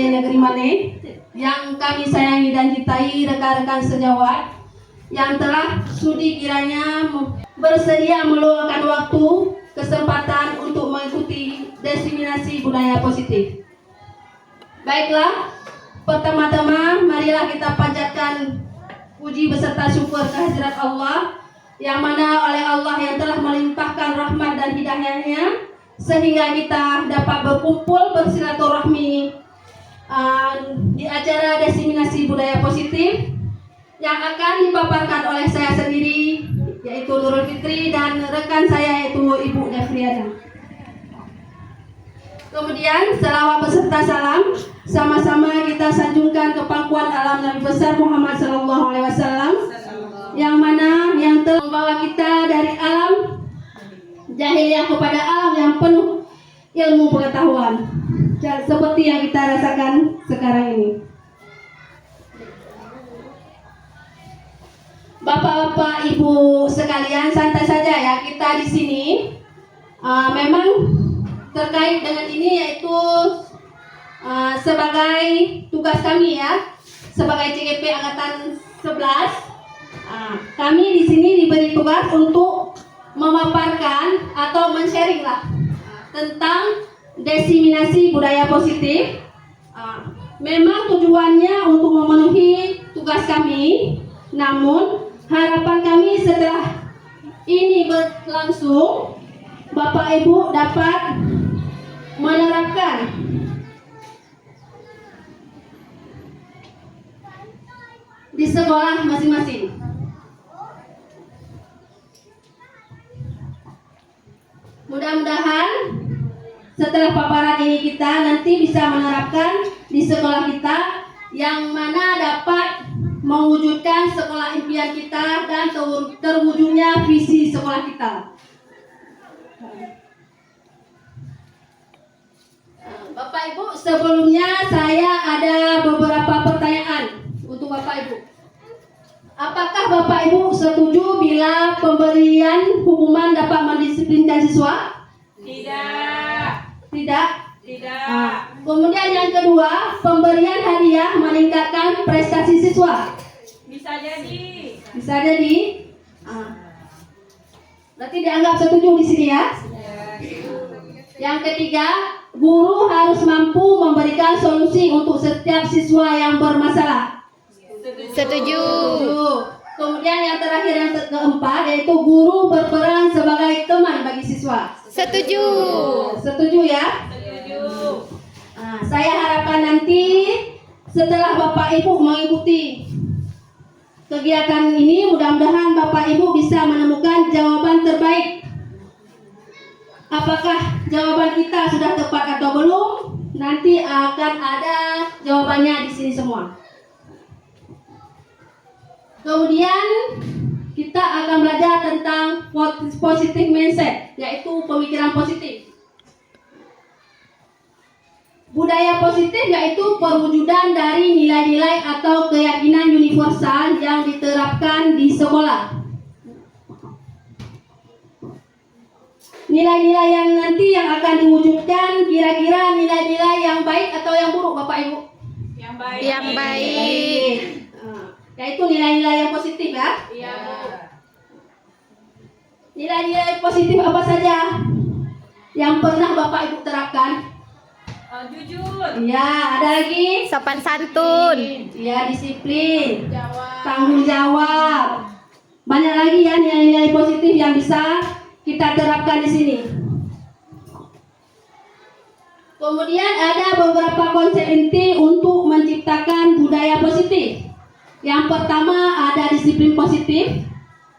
Negeri Mane, yang kami sayangi dan cintai rekan-rekan sejawat yang telah sudi kiranya bersedia meluangkan waktu kesempatan untuk mengikuti diseminasi budaya positif. Baiklah, pertama-tama marilah kita panjatkan puji beserta syukur kehadirat Allah, yang mana oleh Allah yang telah melimpahkan rahmat dan hidayahnya sehingga kita dapat berkumpul bersilaturahmi di acara diseminasi budaya positif yang akan dipaparkan oleh saya sendiri, yaitu Nurul Fitri, dan rekan saya yaitu Ibu Devriana. Kemudian selawat beserta salam sama-sama kita sanjungkan ke pangkuan alam Nabi besar Muhammad SAW, yang mana yang telah membawa kita dari alam jahiliyah kepada alam yang penuh ilmu pengetahuan, seperti yang kita rasakan sekarang ini. Bapak-bapak, ibu sekalian, santai saja ya kita di sini. Memang terkait dengan ini, yaitu sebagai tugas kami ya, sebagai CGP Angkatan 11, kami di sini diberi tugas untuk memaparkan atau men-sharing lah tentang diseminasi budaya positif. Memang tujuannya untuk memenuhi tugas kami, namun harapan kami setelah ini berlangsung, Bapak Ibu dapat menerapkan di sekolah masing-masing. Mudah-mudahan setelah paparan ini kita nanti bisa menerapkan di sekolah kita, yang mana dapat mewujudkan sekolah impian kita dan terwujudnya visi sekolah kita. Bapak Ibu, sebelumnya saya ada beberapa pertanyaan untuk Bapak Ibu. Apakah Bapak Ibu setuju bila pemberian hukuman dapat mendisiplinkan siswa? Tidak. Tidak? Tidak. Kemudian yang kedua, pemberian hadiah meningkatkan prestasi siswa? Bisa jadi. Bisa jadi. Berarti dianggap setuju di sini ya? Yang ketiga, guru harus mampu memberikan solusi untuk setiap siswa yang bermasalah? Setuju. Kemudian yang terakhir, yang keempat, yaitu guru berperan sebagai teman bagi siswa? Setuju. Setuju ya? Setuju. Saya harapkan nanti setelah Bapak Ibu mengikuti kegiatan ini, mudah-mudahan Bapak Ibu bisa menemukan jawaban terbaik. Apakah jawaban kita sudah tepat atau belum? Nanti akan ada jawabannya di sini semua. Kemudian kita akan belajar tentang positive mindset, yaitu pemikiran positif. Budaya positif yaitu perwujudan dari nilai-nilai atau keyakinan universal yang diterapkan di sekolah. Nilai-nilai yang nanti yang akan diwujudkan, kira-kira nilai-nilai yang baik atau yang buruk, Bapak Ibu? Yang baik. Yang baik. Yaitu nilai-nilai yang positif ya. Iya. Nilai-nilai positif apa saja yang pernah Bapak Ibu terapkan? Jujur. Iya, ada lagi? Sopan santun. Iya, disiplin, Jawab. tanggung jawab. Banyak lagi ya nilai-nilai positif yang bisa kita terapkan di sini. Kemudian ada beberapa konsep inti untuk menciptakan budaya positif. Yang pertama ada disiplin positif,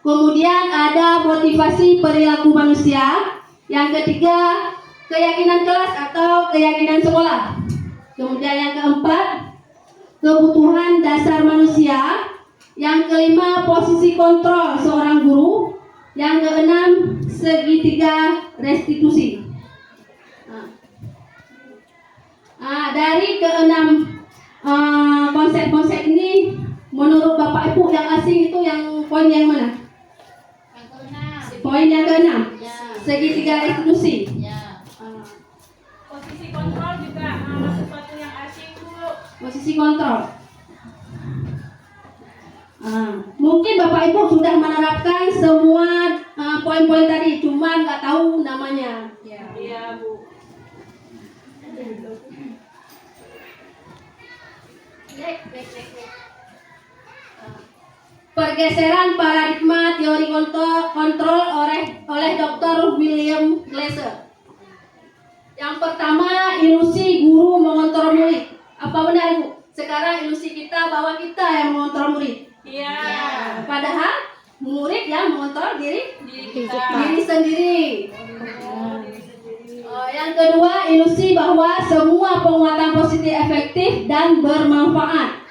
kemudian ada motivasi perilaku manusia, yang ketiga keyakinan kelas atau keyakinan sekolah, kemudian yang keempat kebutuhan dasar manusia, yang kelima posisi kontrol seorang guru, yang keenam segitiga restitusi. Dari keenam konsep-konsep ini, menurut Bapak Ibu yang asing itu yang poin yang mana? Yang keenam. Poin yang keenam. Ya. Segitiga restitusi. Ya. Posisi kontrol juga sesuatu yang asing, Bu. posisi kontrol. Mungkin Bapak Ibu sudah menerapkan semua poin-poin tadi, cuma nggak tahu namanya. Iya, Bu. Pergeseran paradigma teori kontrol oleh Dr. William Glasser. Yang pertama, ilusi guru mengontrol murid. Apa benar, Bu? Sekarang ilusi kita bahwa kita yang mengontrol murid. Iya. Padahal murid yang mengontrol diri Kita. sendiri. Oh, diri sendiri. Yang kedua, ilusi bahwa semua penguatan positif efektif dan bermanfaat.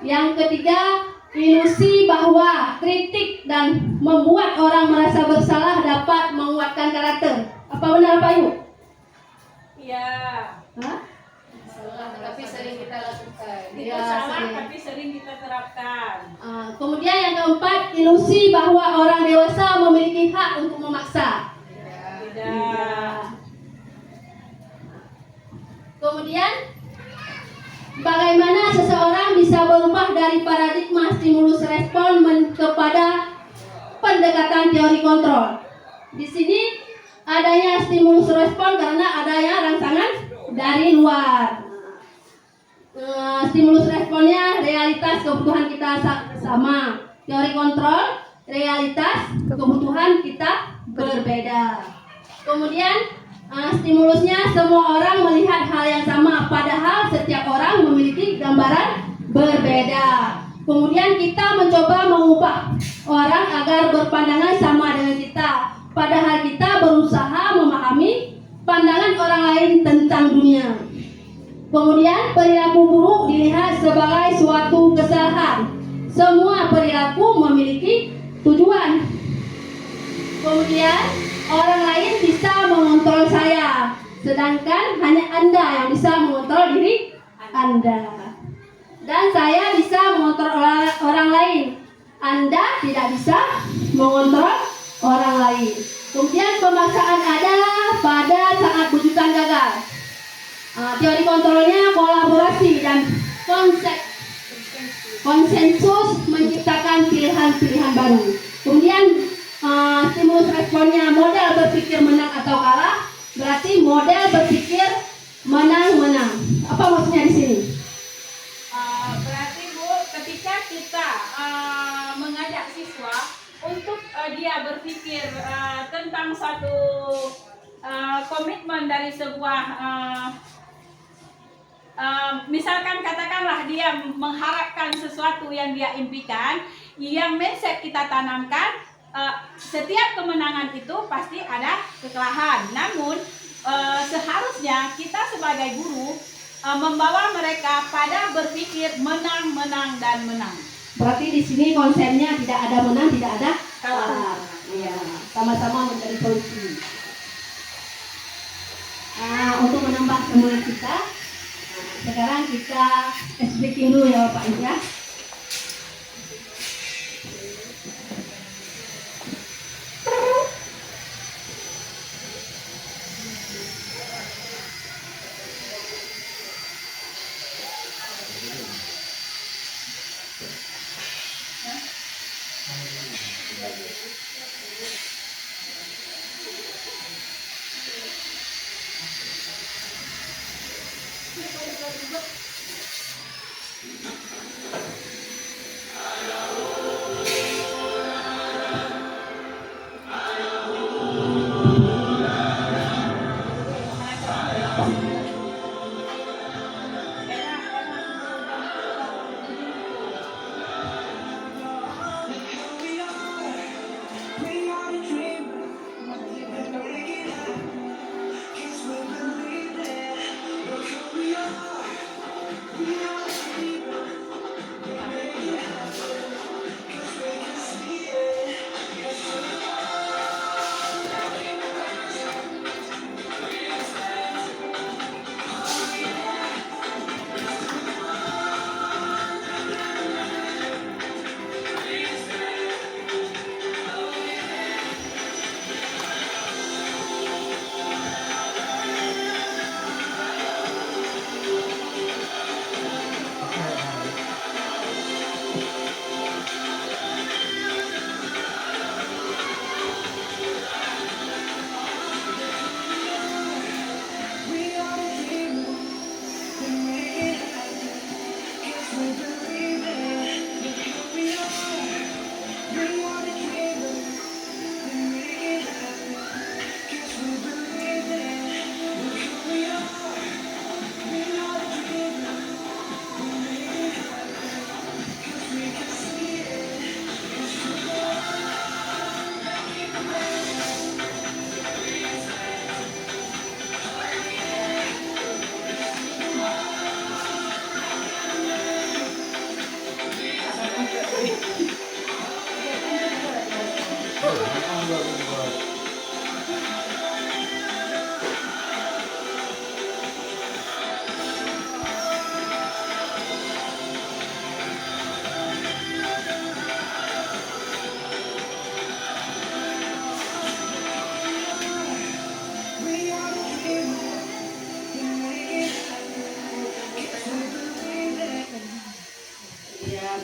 Yang ketiga, ilusi bahwa kritik dan membuat orang merasa bersalah dapat menguatkan karakter. Apa benar, Pak Ibu? Iya. Hah? Tapi sering kita lakukan. Itu Iya, salah sering. tapi sering kita terapkan. Kemudian yang keempat, ilusi bahwa orang dewasa memiliki hak untuk memaksa. Tidak. Kemudian, bagaimana seseorang bisa berubah dari paradigma stimulus respon kepada pendekatan teori kontrol. Di sini adanya stimulus respon karena adanya rangsangan dari luar. Stimulus responnya realitas kebutuhan kita sama. Teori kontrol realitas kebutuhan kita berbeda. Kemudian stimulusnya semua orang melihat hal yang sama, padahal setiap orang memiliki gambaran berbeda. Kemudian kita mencoba mengubah orang agar berpandangan sama dengan kita, padahal kita berusaha memahami pandangan orang lain tentang dunia. Kemudian perilaku buruk dilihat sebagai suatu kesalahan. Semua perilaku memiliki tujuan. Kemudian orang lain bisa mengontrol saya, sedangkan hanya Anda yang bisa mengontrol diri Anda. Dan saya bisa mengontrol orang lain. Anda tidak bisa mengontrol orang lain. Kemudian pemaksaan ada pada saat wujudan gagal. Teori kontrolnya kolaborasi dan konsensus menciptakan pilihan-pilihan baru. Kemudian stimulus responnya model berpikir menang atau kalah, berarti model berpikir menang-menang. Apa maksudnya di sini? Berarti Bu, ketika kita mengajak siswa untuk dia berpikir tentang satu komitmen dari sebuah misalkan katakanlah dia mengharapkan sesuatu yang dia impikan, yang mindset kita tanamkan, setiap kemenangan itu pasti ada kekalahan. Namun seharusnya kita sebagai guru membawa mereka pada berpikir menang, menang, dan menang. Berarti di sini konsepnya tidak ada menang, tidak ada Kalah. Iya, sama-sama mencari solusi. Untuk menambah semangat kita, sekarang kita speaking dulu ya Bapak Ibu ya.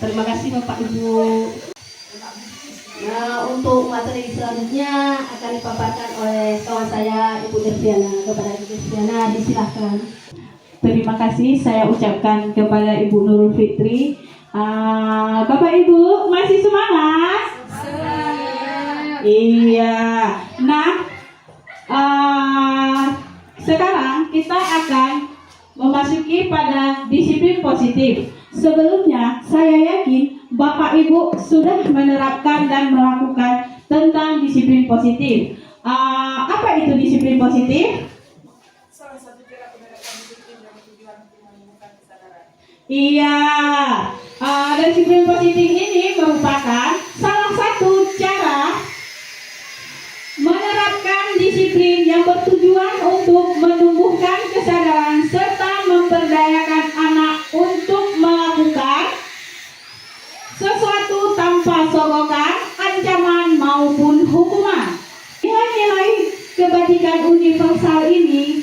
Terima kasih Bapak Ibu. Nah, untuk materi selanjutnya akan dipaparkan oleh kawan saya Ibu Derviana. Kepada Ibu Derviana disilahkan. Terima kasih saya ucapkan kepada Ibu Nurul Fitri. Bapak Ibu masih semangat? Iya. Nah, sekarang kita akan memasuki pada disiplin positif. Sebelumnya, saya yakin Bapak Ibu sudah menerapkan dan melakukan tentang disiplin positif. Apa itu disiplin positif? Salah satu cara menerapkan disiplin dan tujuan untuk menemukan kesadaran. Iya, disiplin positif ini merupakan salah satu cara menerapkan disiplin yang bertujuan untuk menumbuhkan kesadaran serta memberdayakan anak untuk melakukan sesuatu tanpa sogokan, ancaman maupun hukuman. Nilai-nilai kebajikan universal ini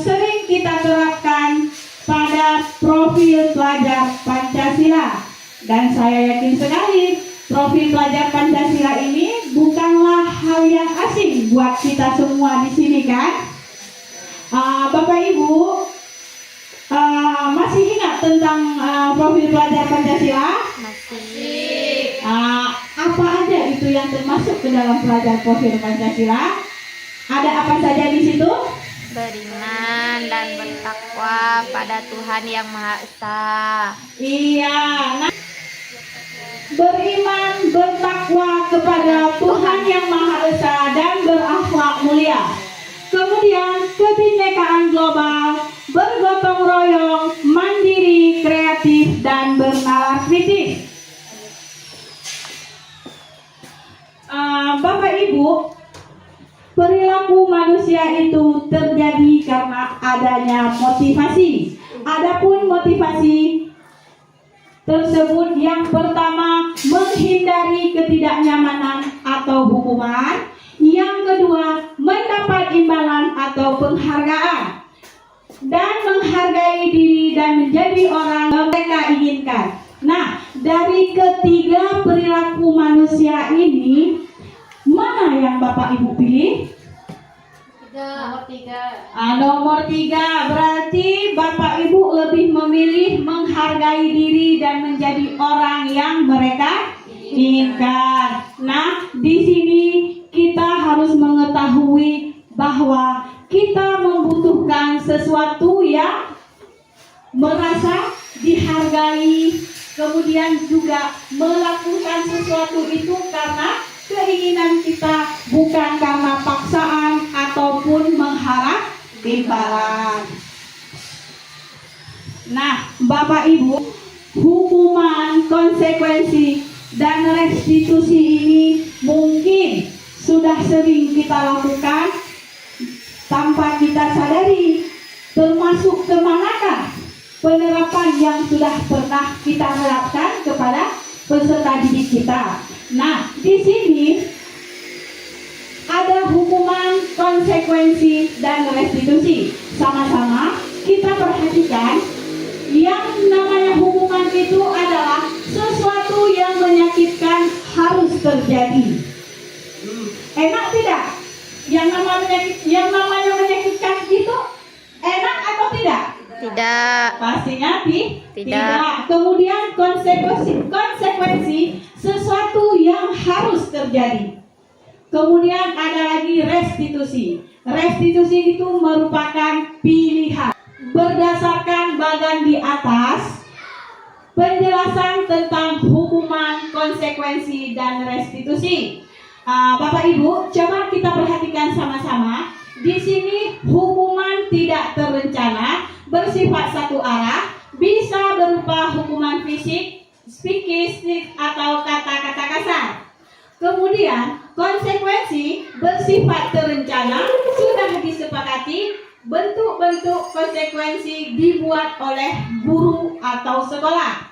sering kita terapkan pada profil pelajar Pancasila, dan saya yakin sekali profil pelajar Pancasila ini bukanlah hal yang asing buat kita semua di sini, kan? Bapak Ibu masih ingat tentang profil pelajar Pancasila? Masih. Apa aja itu yang termasuk ke dalam pelajar profil Pancasila? Ada apa saja di situ? Beriman dan bertakwa pada Tuhan Yang Maha Esa. Iya, nah, beriman, bertakwa kepada Tuhan Yang Maha Esa dan berakhlak mulia. Kemudian kebinekaan global, bergotong royong, mandiri, kreatif, dan bernalar kritis. Bapak Ibu, perilaku manusia itu terjadi karena adanya motivasi. Adapun motivasi tersebut yang pertama menghindari ketidaknyamanan atau hukuman, yang kedua mendapat imbalan atau penghargaan, dan menghargai diri dan menjadi orang yang mereka inginkan. Nah, dari ketiga perilaku manusia ini, mana yang Bapak Ibu pilih? Nomor 3. Nomor 3, berarti Bapak Ibu lebih memilih menghargai diri dan menjadi orang yang mereka inginkan. Nah, di sini kita harus mengetahui bahwa kita membutuhkan sesuatu yang merasa dihargai, kemudian juga melakukan sesuatu itu karena keinginan kita, bukan karena paksaan ataupun mengharap imbalan. Nah, Bapak Ibu, hukuman, konsekuensi, dan restitusi ini mungkin sudah sering kita lakukan tanpa kita sadari, termasuk kemanakah penerapan yang sudah pernah kita terapkan kepada peserta didik kita. Nah, di sini ada hukuman, konsekuensi, dan restitusi. Sama-sama kita perhatikan, yang namanya hukuman itu adalah sesuatu yang menyakitkan harus terjadi. Enak tidak? Yang namanya menyakitkan itu enak atau tidak? Tidak. Pastinya Tidak. Kemudian konsekuensi sesuatu yang harus terjadi. Kemudian ada lagi restitusi. Restitusi itu merupakan pilihan. Berdasarkan bagan di atas, penjelasan tentang hukuman, konsekuensi, dan restitusi. Bapak Ibu, coba kita perhatikan sama-sama. Di sini hukuman tidak terencana, bersifat satu arah, bisa berupa hukuman fisik, psikis, atau kata-kata kasar. Kemudian konsekuensi bersifat terencana, sudah disepakati, bentuk-bentuk konsekuensi dibuat oleh guru atau sekolah.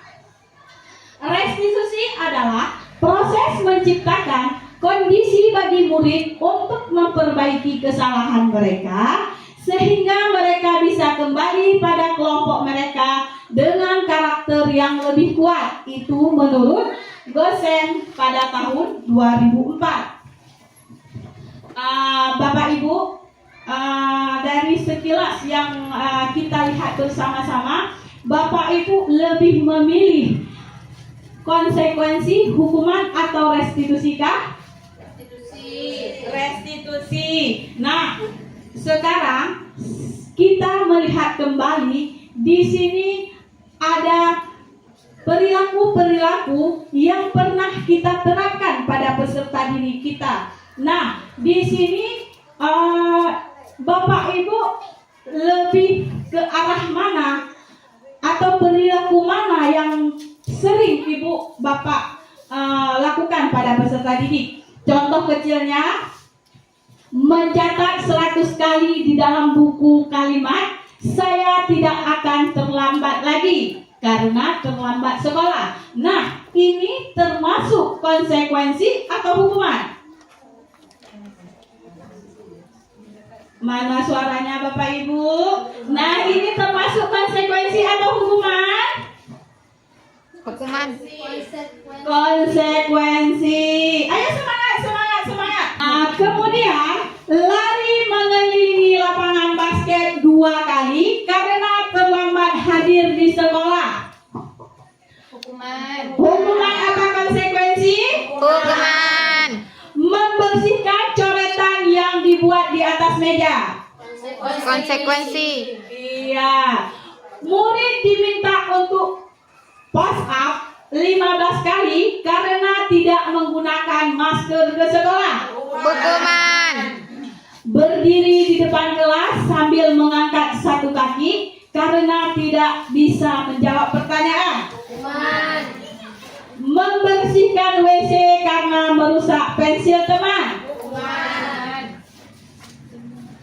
Restitusi adalah proses menciptakan kondisi bagi murid untuk memperbaiki kesalahan mereka, sehingga mereka bisa kembali pada kelompok mereka dengan karakter yang lebih kuat. itu menurut Gosen pada tahun 2004. Bapak Ibu, dari sekilas yang kita lihat bersama-sama, Bapak Ibu lebih memilih konsekuensi hukuman atau restitusi kah? Restitusi. Nah, sekarang kita melihat kembali di sini ada perilaku-perilaku yang pernah kita terapkan pada peserta didik kita. Nah, di sini Bapak Ibu lebih ke arah mana atau perilaku mana yang sering Ibu Bapak lakukan pada peserta didik? Contoh kecilnya, mencatat 100 kali di dalam buku kalimat, saya tidak akan terlambat lagi karena terlambat sekolah. Nah, ini termasuk konsekuensi atau hukuman? Mana suaranya Bapak Ibu? Nah, ini termasuk konsekuensi atau hukuman? Hukuman. Konsekuensi. Ayo semangat, semangat, semangat. Kemudian lari mengelilingi lapangan basket 2 kali karena terlambat hadir di sekolah. Hukuman apa konsekuensi? Hukuman. Membersihkan coretan yang dibuat di atas meja. Konsekuensi. Iya. Murid diminta untuk push up 15 kali karena tidak menggunakan masker ke sekolah. Hukuman. Berdiri di depan kelas sambil mengangkat satu kaki karena tidak bisa menjawab pertanyaan. Membersihkan WC karena merusak pensil teman.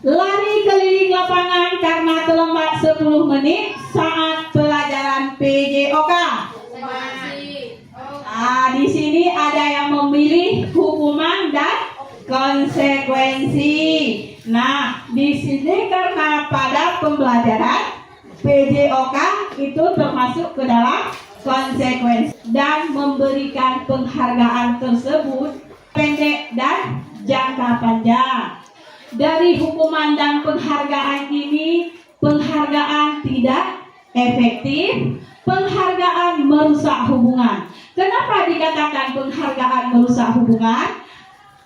Lari keliling lapangan karena terlambat 10 menit saat pelajaran PJOK. Di sini ada yang memilih hukuman dan konsekuensi. Nah, di sini karena pada pembelajaran PJOK itu termasuk ke dalam konsekuensi dan memberikan penghargaan tersebut pendek dan jangka panjang. Dari hukuman dan penghargaan ini, penghargaan tidak efektif, penghargaan merusak hubungan. Kenapa dikatakan penghargaan merusak hubungan?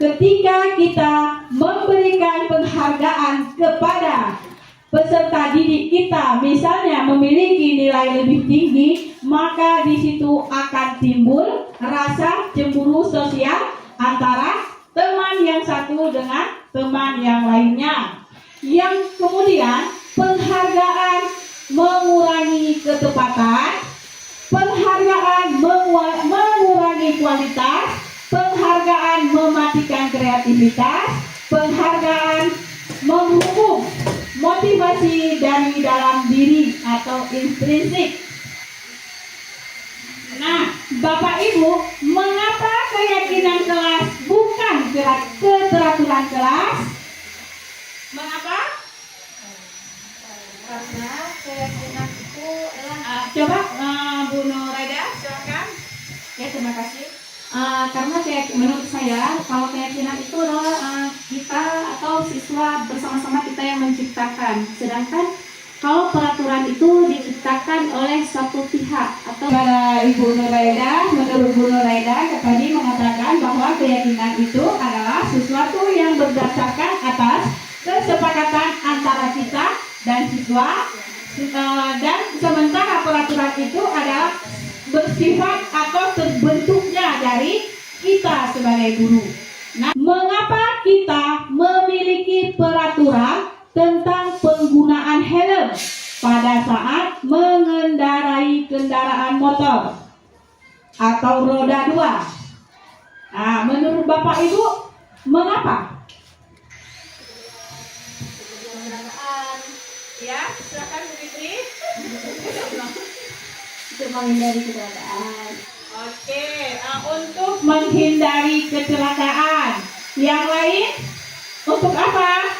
Ketika kita memberikan penghargaan kepada peserta didik kita, misalnya memiliki nilai lebih tinggi, maka di situ akan timbul rasa cemburu sosial antara teman yang satu dengan teman yang lainnya. Yang kemudian penghargaan mengurangi ketepatan, penghargaan mengurangi kualitas, penghargaan mematikan kreativitas, penghargaan menghukum motivasi dari dalam diri atau intrinsik. Nah, Bapak Ibu, mengapa keyakinan kelas bukan keteraturan kelas? Mengapa? Karena keyakinan itu adalah Coba Bu Nuraida, silakan. ya, terima kasih. Karena menurut saya kalau keyakinan itu adalah kita atau siswa bersama-sama kita yang menciptakan. Sedangkan kalau peraturan itu diciptakan oleh satu pihak atau Pada Ibu Nuraida, menurut Bu Nuraida tadi mengatakan bahwa keyakinan itu adalah sesuatu yang berdasarkan atas kesepakatan antara kita dan siswa, dan sementara peraturan itu adalah bersifat atau terbentuknya dari kita sebagai guru. Nah, mengapa kita memiliki peraturan tentang penggunaan helm pada saat mengendarai kendaraan motor atau roda 2? Nah, menurut Bapak Ibu, mengapa? Ya, silakan Bu Fitri. untuk menghindari kecelakaan. Oke, untuk menghindari kecelakaan. Yang lain, untuk apa?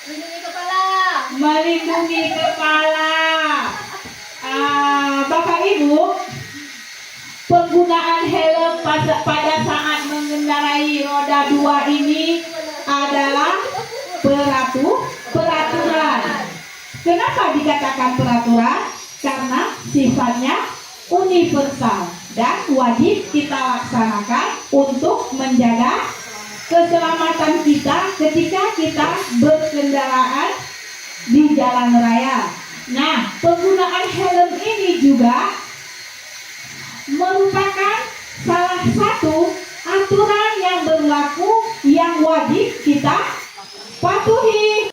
Melindungi kepala. Melindungi kepala. Bapak Ibu, penggunaan helm pada saat mengendarai roda 2 ini adalah peraturan. Kenapa dikatakan peraturan? Karena sifatnya universal dan wajib kita laksanakan untuk menjaga keselamatan kita ketika kita berkendaraan di jalan raya. Nah, penggunaan helm ini juga merupakan salah satu aturan yang berlaku yang wajib kita patuhi.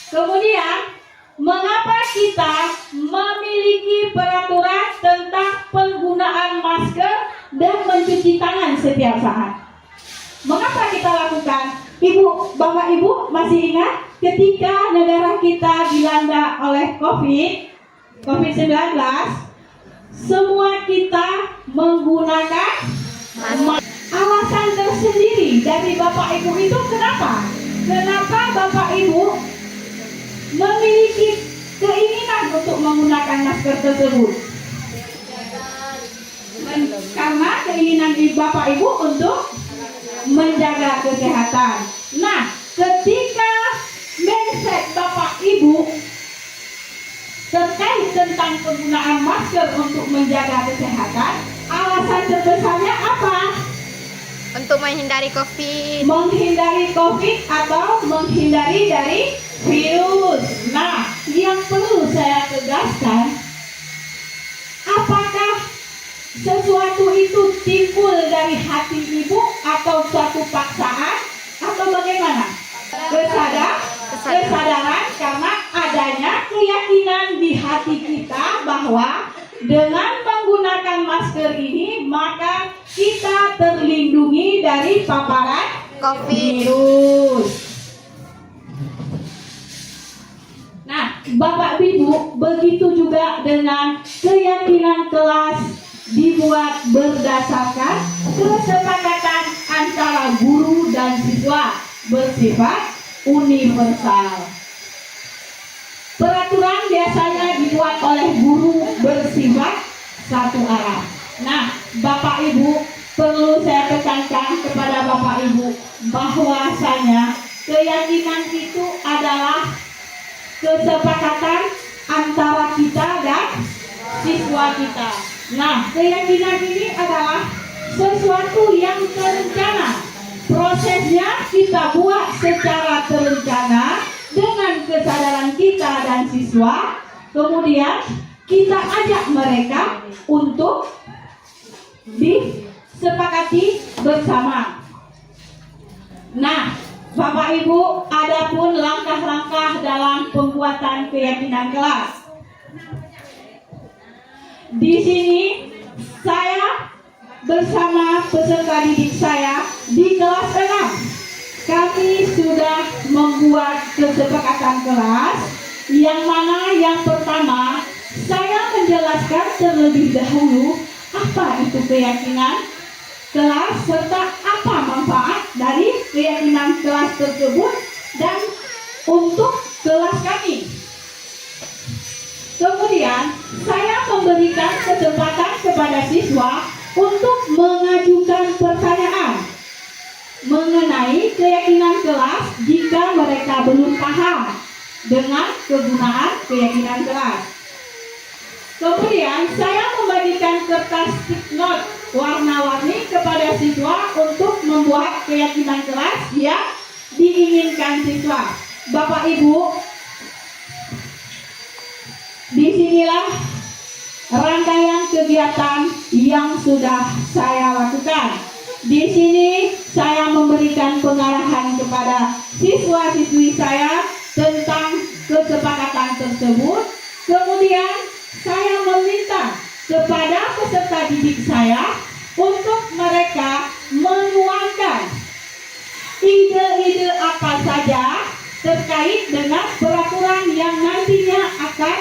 Kemudian, mengapa kita memiliki peraturan tentang penggunaan masker dan mencuci tangan setiap saat? Mengapa kita lakukan? Bapak Ibu masih ingat ketika negara kita dilanda oleh COVID-19, semua kita menggunakan alasan tersendiri dari Bapak Ibu itu kenapa? Kenapa Bapak Ibu memiliki keinginan untuk menggunakan masker tersebut? Karena keinginan Bapak Ibu untuk menjaga kesehatan. Nah, ketika mindset Bapak Ibu terkait tentang penggunaan masker untuk menjaga kesehatan, alasan terbesarnya apa? Untuk menghindari COVID. Menghindari COVID atau menghindari dari virus. Nah, yang perlu saya tegaskan, apakah sesuatu itu timbul dari hati ibu atau suatu paksaan atau bagaimana? Kesadaran karena adanya keyakinan di hati kita bahwa dengan menggunakan masker ini maka kita terlindungi dari paparan virus. Nah, Bapak Ibu, begitu juga dengan keyakinan kelas dibuat berdasarkan kesepakatan antara guru dan siswa bersifat universal. Peraturan biasanya dibuat oleh guru bersifat satu arah. Nah, Bapak Ibu, perlu saya tekankan kepada Bapak Ibu bahwasanya keyakinan itu adalah kesepakatan antara kita dan siswa kita. Nah, keyakinan ini adalah sesuatu yang terencana. Prosesnya kita buat secara terencana dengan kesadaran kita dan siswa. Kemudian kita ajak mereka untuk disepakati bersama. Nah, Bapak Ibu, adapun langkah-langkah dalam pembuatan keyakinan kelas. Di sini saya bersama peserta didik saya di kelas 6. Kami sudah membuat kesepakatan kelas yang mana yang pertama saya menjelaskan terlebih dahulu apa itu keyakinan kelas serta apa manfaat dari keyakinan kelas tersebut dan untuk kelas kami. Kemudian saya memberikan kesempatan kepada siswa untuk mengajukan pertanyaan mengenai keyakinan kelas jika mereka belum paham dengan kegunaan keyakinan kelas. Kemudian saya membagikan kertas stick note warna-warni kepada siswa untuk membuat keyakinan kelas yang diinginkan siswa. Bapak Ibu, disinilah rangkaian kegiatan yang sudah saya lakukan. Di sini saya memberikan pengarahan kepada siswa-siswi saya tentang kesepakatan tersebut. Kemudian saya meminta kepada peserta didik saya untuk mereka menuangkan ide-ide apa saja terkait dengan peraturan yang nantinya akan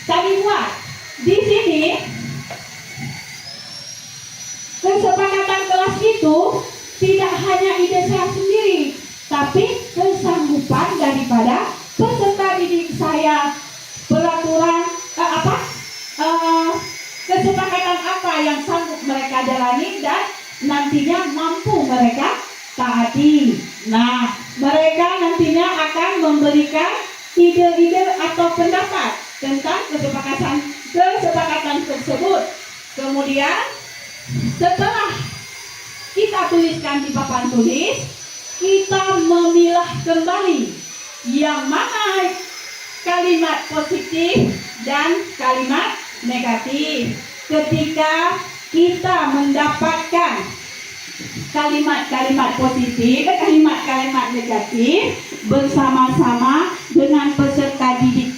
kami buat. Di sini kesepakatan kelas itu tidak hanya ide saya sendiri, tapi kesanggupan daripada peserta didik saya. Peraturan kesepakatan apa yang sanggup mereka jalani dan nantinya mampu mereka taati. Nah, mereka nantinya akan memberikan ide-ide atau pendapat tentang kesepakatan tersebut. Kemudian setelah kita tuliskan di papan tulis, kita memilah kembali yang mana kalimat positif dan kalimat negatif. Ketika kita mendapatkan kalimat-kalimat positif dan kalimat-kalimat negatif bersama-sama dengan peserta didik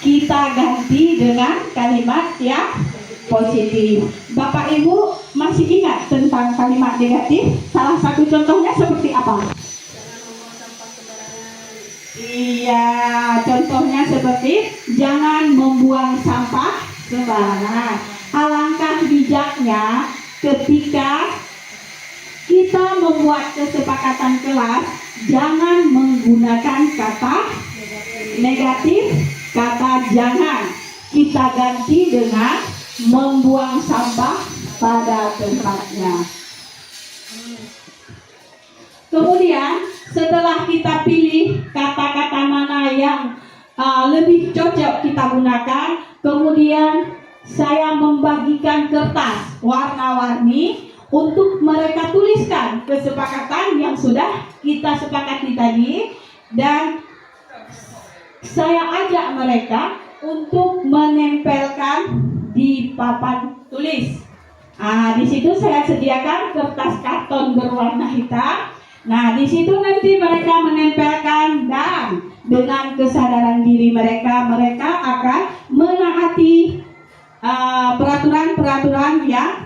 kita ganti dengan kalimat yang positif. Bapak Ibu masih ingat tentang kalimat negatif? Salah satu contohnya seperti apa? Iya, contohnya seperti jangan membuang sampah sembarangan. Alangkah bijaknya ketika kita membuat kesepakatan kelas, jangan menggunakan kata negatif, kata jangan. Kita ganti dengan membuang sampah pada tempatnya. Kemudian setelah kita pilih kata-kata mana yang lebih cocok kita gunakan, kemudian saya membagikan kertas warna-warni untuk mereka tuliskan kesepakatan yang sudah kita sepakati tadi, dan saya ajak mereka untuk menempelkan di papan tulis. Di situ saya sediakan kertas karton berwarna hitam. Nah, di situ nanti mereka menempelkan, dan dengan kesadaran diri mereka akan menaati peraturan-peraturan yang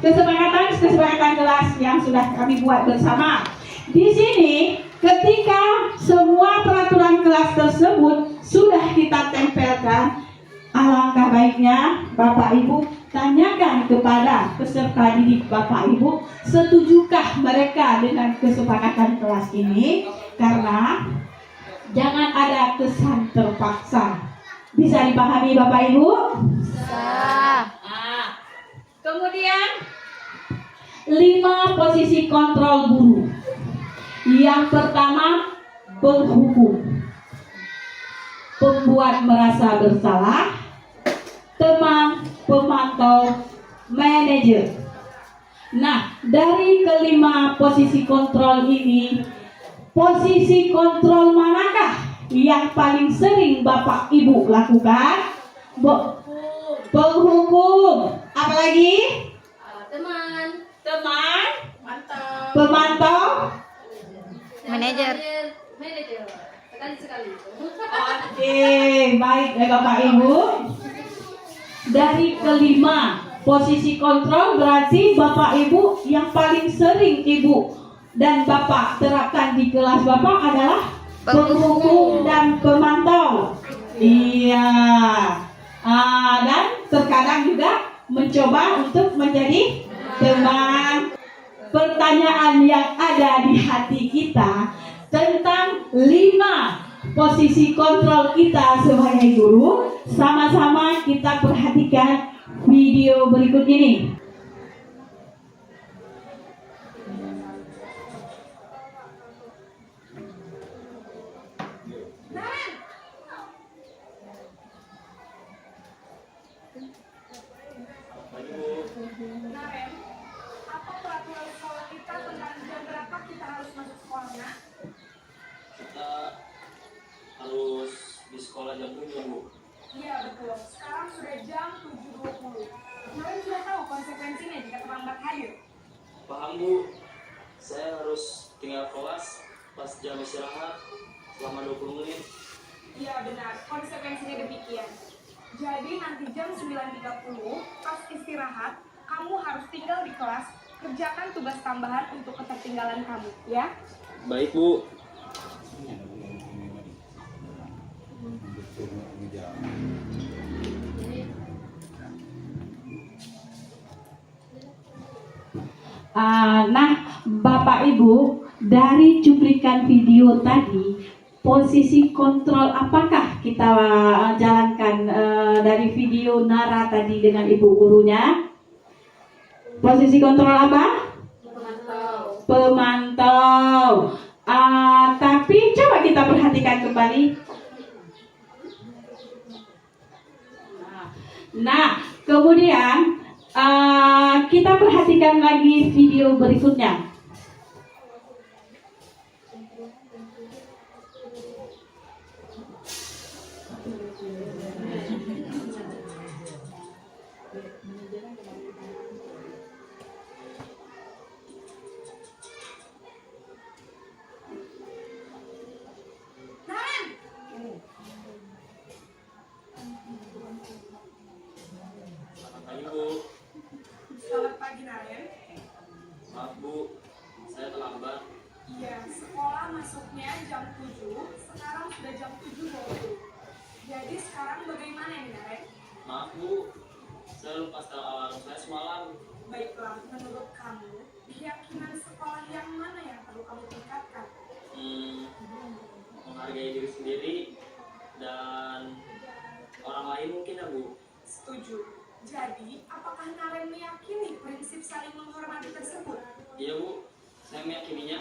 kesepakatan kelas yang sudah kami buat bersama. Di sini ketika semua peraturan kelas tersebut sudah kita tempelkan, alangkah baiknya Bapak Ibu tanyakan kepada peserta didik Bapak Ibu, setujukah mereka dengan kesepakatan kelas ini, karena jangan ada kesan terpaksa. Bisa dipahami Bapak Ibu? Kemudian 5 posisi kontrol guru. Yang pertama, penghukum, pembuat merasa bersalah, teman, pemantau, manajer. Nah, dari kelima posisi kontrol ini, posisi kontrol manakah yang paling sering Bapak Ibu lakukan? Penghukum. Apalagi? Teman, pemantau, Manajer. Sekali. Oke, baik ya Bapak Ibu. Dari kelima posisi kontrol, berarti Bapak Ibu yang paling sering Ibu dan Bapak terapkan di kelas Bapak adalah penghukum dan pemantau. Iya. Dan terkadang juga mencoba untuk menjadi teman. Pertanyaan yang ada di hati kita tentang 5 posisi kontrol kita sebagai guru, sama-sama kita perhatikan video berikut ini. Naren, apa peraturan sekolah kita tentang jam berapa kita harus masuk sekolahnya? Kita harus di sekolah jam 7, Bu. Iya betul, sekarang sudah jam 7.20. Naren sudah tahu konsekuensinya jika terlambat hadir. Paham, Bu. Saya harus tinggal kelas pas jam istirahat selama 20 menit. Iya benar, konsekuensinya demikian. Jadi nanti jam 9.30 pas istirahat, kamu harus tinggal di kelas, kerjakan tugas tambahan untuk ketertinggalan kamu, ya? Baik, Bu. Nah, Bapak Ibu, dari cuplikan video tadi, posisi kontrol apakah kita jalankan dari video Nara tadi dengan ibu gurunya. Posisi kontrol apa? Pemantau. Tapi coba kita perhatikan kembali. Nah, kemudian kita perhatikan lagi video berikutnya. Pagi Bu. Selamat pagi, Naren. Maaf Bu, saya terlambat. Iya, sekolah masuknya jam 7, sekarang sudah jam 7.20. Jadi sekarang bagaimana nih, Naren? Maaf Bu, saya lupa setel alarm saya semalam. Baiklah, menurut kamu, keyakinan sekolah yang mana yang perlu kamu tingkatkan? Menghargai diri sendiri dan orang lain mungkin ya Bu. Setuju. Jadi, apakah Naren meyakini prinsip saling menghormati tersebut? Iya Bu, saya meyakininya.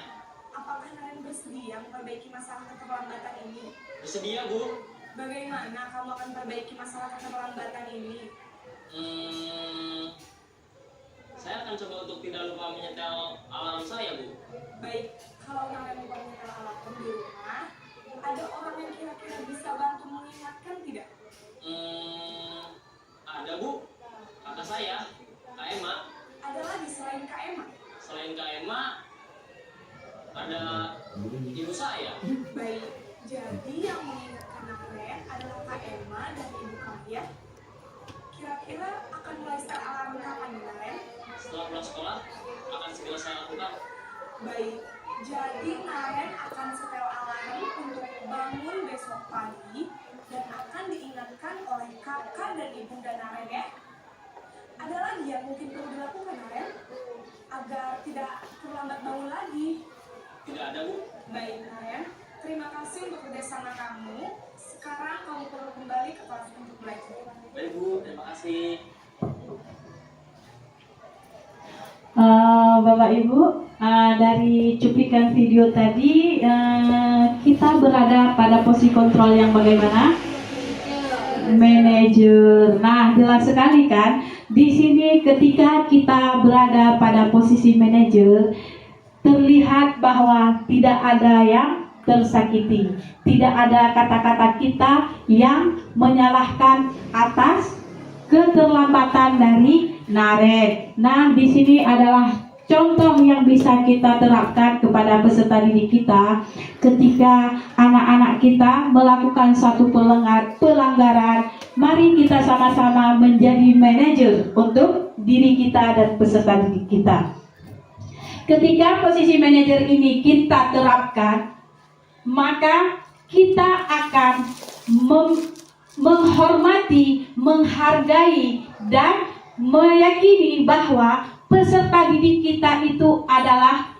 Apakah Naren bersedia memperbaiki masalah keterlambatan ini? Bersedia Bu. Bagaimana kamu akan perbaiki masalah keterlambatan ini? Saya akan coba untuk tidak lupa menyetel alarm saya Bu. Baik, kalau Naren lupa menyetel alarm di rumah, ada orang yang kira-kira bisa bantu mengingatkan tidak? Ada Bu, kakak saya, Kak Emma. Ada lagi selain Kak Emma? Selain Kak Emma, ada ibu saya. Baik, jadi yang mengingatkan Naren adalah Kak Emma dan Ibu Kaya. Kira-kira akan mulai start alarm kapan nih, Naren? Setelah pulang sekolah, akan segera saya lakukan. Baik, jadi Naren akan setel alarm untuk bangun besok pagi dan akan diingatkan oleh kakak dan ibunda Naren ya. Ada lagi yang mungkin perlu dilakukan, Naren, agar tidak terlambat bangun lagi? Tidak ada Bu. Baik, Naren, terima kasih untuk kerjasama kamu. Sekarang kamu perlu kembali ke kelas untuk belajar. Baik Bu, terima kasih. Bapak Ibu, dari cuplikan video tadi kita berada pada posisi kontrol yang bagaimana? Manajer. Nah, jelas sekali kan? Di sini ketika kita berada pada posisi manajer, terlihat bahwa tidak ada yang tersakiti, tidak ada kata-kata kita yang menyalahkan atas keterlambatan dari Naren. Nah, di sini adalah contoh yang bisa kita terapkan kepada peserta didik kita ketika anak-anak kita melakukan suatu pelanggaran. Mari kita sama-sama menjadi manajer untuk diri kita dan peserta didik kita. Ketika posisi manajer ini kita terapkan, maka kita akan menghormati, menghargai, dan meyakini bahwa peserta didik kita itu adalah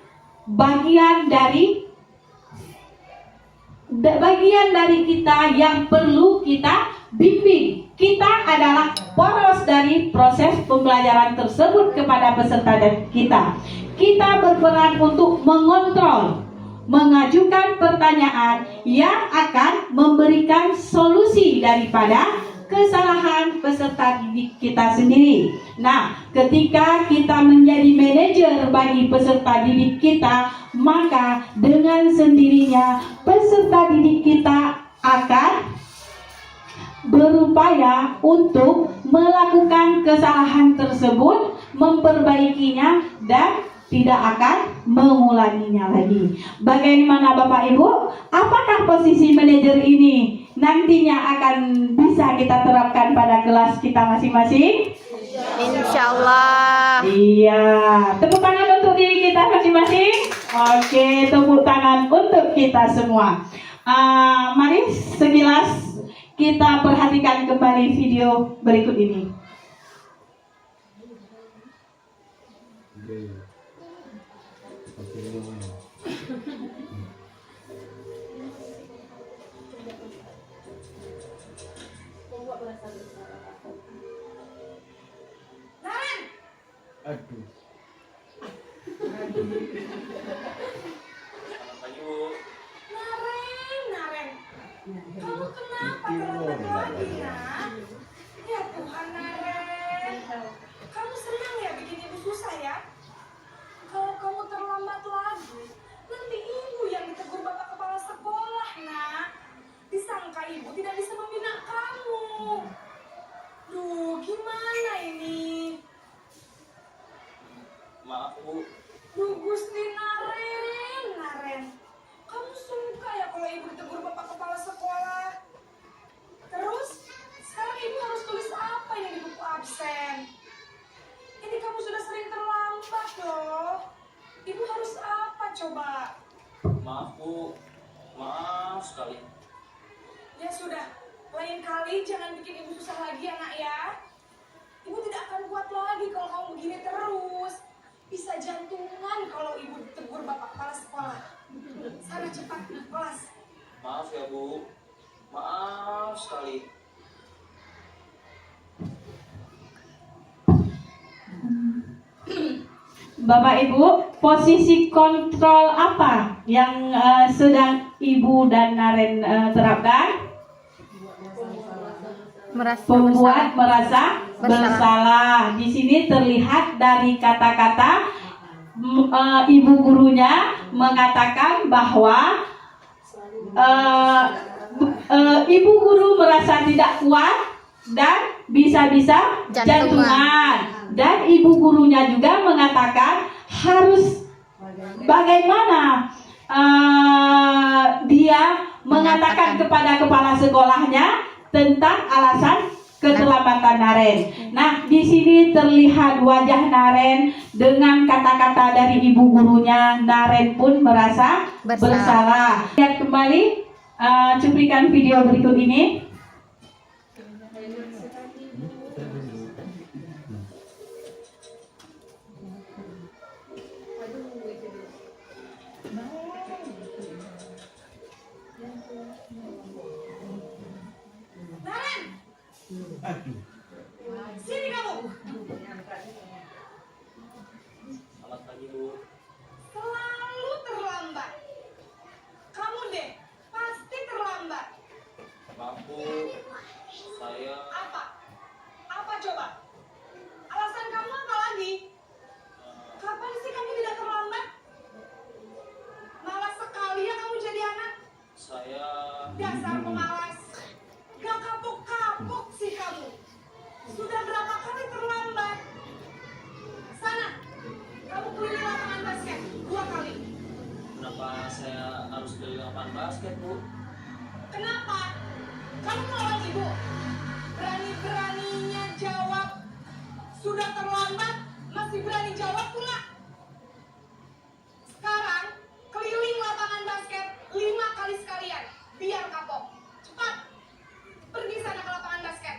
bagian dari kita yang perlu kita bimbing. Kita adalah poros dari proses pembelajaran tersebut kepada peserta didik kita. Kita berperan untuk mengontrol, mengajukan pertanyaan yang akan memberikan solusi daripada kesalahan peserta didik kita sendiri. Nah, ketika kita menjadi manajer bagi peserta didik kita, maka dengan sendirinya peserta didik kita akan berupaya untuk melakukan kesalahan tersebut, memperbaikinya, dan tidak akan mengulanginya lagi. Bagaimana Bapak Ibu? Apakah posisi manajer ini nantinya akan bisa kita terapkan pada kelas kita masing-masing? Insya Allah. Iya. Tepuk tangan untuk diri kita masing-masing. Oke, tepuk tangan untuk kita semua. Mari sekilas kita perhatikan kembali video berikut ini. Naren, Aduh. Selamat pagi, Bu. Naren, kamu kenapa terlambat lagi, nak? Ya Tuhan, Naren. Kamu senang ya bikin ibu susah ya? Kalau kamu terlambat lagi, nanti ibu yang ditegur bapak kepala sekolah, nak. Disangka ibu tidak bisa membina kamu. Duh, gimana ini? Maaf, Bu. Duh, Gusti Naren. Kamu suka ya kalau ibu ditegur bapak kepala sekolah? Terus, sekarang ibu harus tulis apa ini di buku absen? Ini kamu sudah sering terlambat loh. Ibu harus apa coba? Maaf, Bu. Maaf sekali. Ya sudah, lain kali jangan bikin ibu susah lagi ya nak ya. Ibu tidak akan kuat lagi kalau kamu begini terus. Bisa jantungan kalau ibu ditegur bapak kepala sekolah. Sana cepat ke kelas. Maaf ya, Bu. Maaf sekali. Bapak Ibu, posisi kontrol apa yang sedang Ibu dan Naren terapkan? Pembuat merasa bersalah. Di sini terlihat dari kata-kata ibu gurunya mengatakan bahwa ibu guru merasa tidak kuat dan bisa-bisa jantungan. Dan ibu gurunya juga mengatakan harus bagaimana dia mengatakan kepada kepala sekolahnya tentang alasan keterlambatan Naren. Nah, di sini terlihat wajah Naren dengan kata-kata dari ibu gurunya. Naren pun merasa bersalah. Lihat kembali cuplikan video berikut ini. Naren, Aduh. sini kamu. Selamat pagi, Bu. Selalu terlambat. Kamu deh, pasti terlambat. Maaf, Bu. Saya Apa? Apa coba? Alasan kamu apa lagi? Kapan sih kamu tidak terlambat? Malas sekali ya kamu jadi anak. saya Dasar pemalas. Gak kapok-kapok sih kamu. Sudah berapa kali terlambat? Sana, kamu keliling lapangan basket 2 kali. Kenapa saya harus beli lapangan basket, Bu? Kenapa? Kamu melawan ibu. Berani-beraninya jawab. Sudah terlambat, masih berani jawab pula. Sekarang, keliling lapangan basket 5 kali sekalian. Biar kapok. Cepat. Pergi sana ke lapangan basket.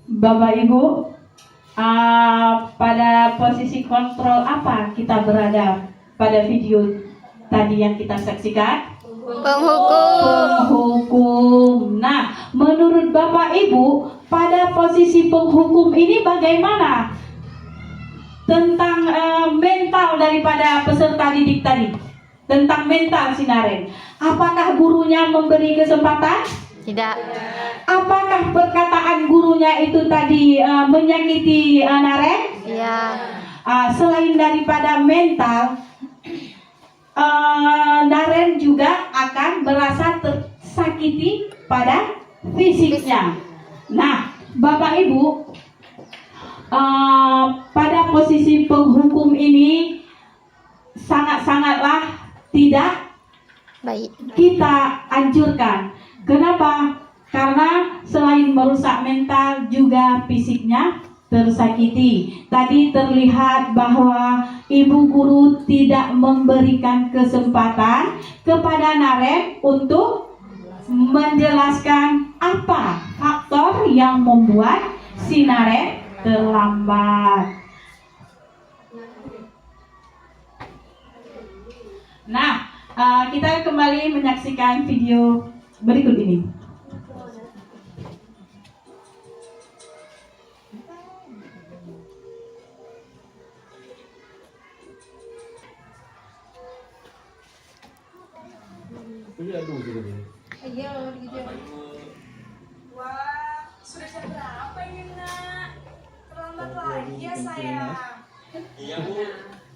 Bapak Ibu, pada posisi kontrol apa kita berada pada video tadi yang kita saksikan? Penghukum. Nah, menurut Bapak Ibu, pada posisi penghukum ini bagaimana tentang mental daripada peserta didik tadi? Tentang mental si Naren. Apakah gurunya memberi kesempatan? Tidak. Apakah perkataan gurunya itu tadi menyakiti Naren? Iya. Selain daripada mental, Naren juga akan merasa tersakiti pada fisiknya. Nah, Bapak Ibu, pada posisi penghukum ini sangat-sangatlah tidak Baik. kita anjurkan. Kenapa? Karena selain merusak mental juga fisiknya tersakiti. Tadi terlihat bahwa ibu guru tidak memberikan kesempatan kepada Naren untuk menjelaskan apa faktor yang membuat si Naren terlambat. Nah, Kita kembali menyaksikan video berikut ini. Ini aduh gitu nih. Wah, sudah jam berapa ini nak? Terlambat lagi ya sayang. Iya Bu,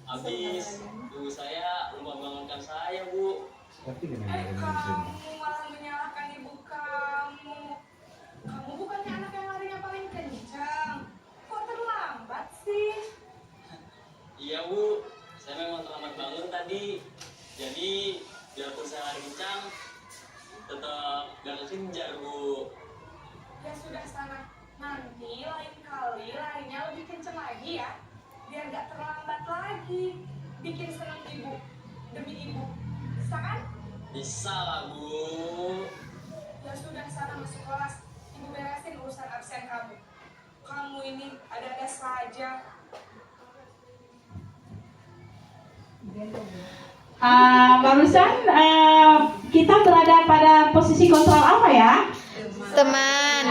habis ibu saya membangunkan saya Bu. Tapi Kamu malah menyalahkan ibu kamu. Kamu bukannya anak yang larinya paling kencang. Kok terlambat sih? Iya Bu, saya memang terlambat bangun tadi. Jadi biarpun saya lari kencang, tetap gak kekejar Bu. Ya sudah sana. Nanti lain kali larinya lebih kencang lagi ya. Biar gak terlambat lagi. Bikin senang ibu demi ibu. Bisa kan? Bisa lah Bu. Ya sudah sana masuk kelas. Ibu beresin urusan absen kamu. Kamu ini ada-ada saja. Barusan kita berada pada posisi kontrol apa ya? Teman.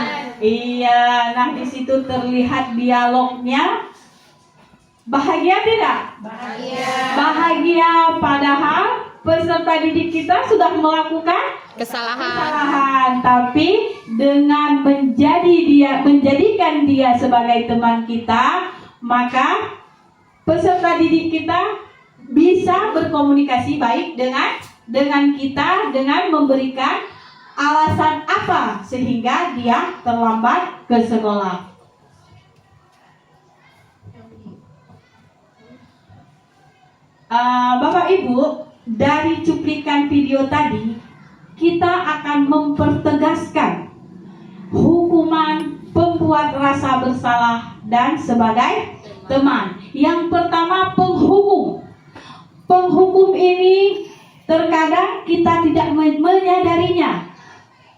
Iya, nah di situ terlihat dialognya. Bahagia tidak? Bahagia, padahal peserta didik kita sudah melakukan kesalahan, tapi dengan menjadikan dia sebagai teman kita, maka peserta didik kita bisa berkomunikasi baik dengan kita, dengan memberikan alasan apa sehingga dia terlambat ke sekolah. Bapak Ibu, dari cuplikan video tadi kita akan mempertegaskan hukuman pembuat rasa bersalah dan sebagai teman. Yang pertama, penghukum. Penghukum ini terkadang kita tidak menyadarinya.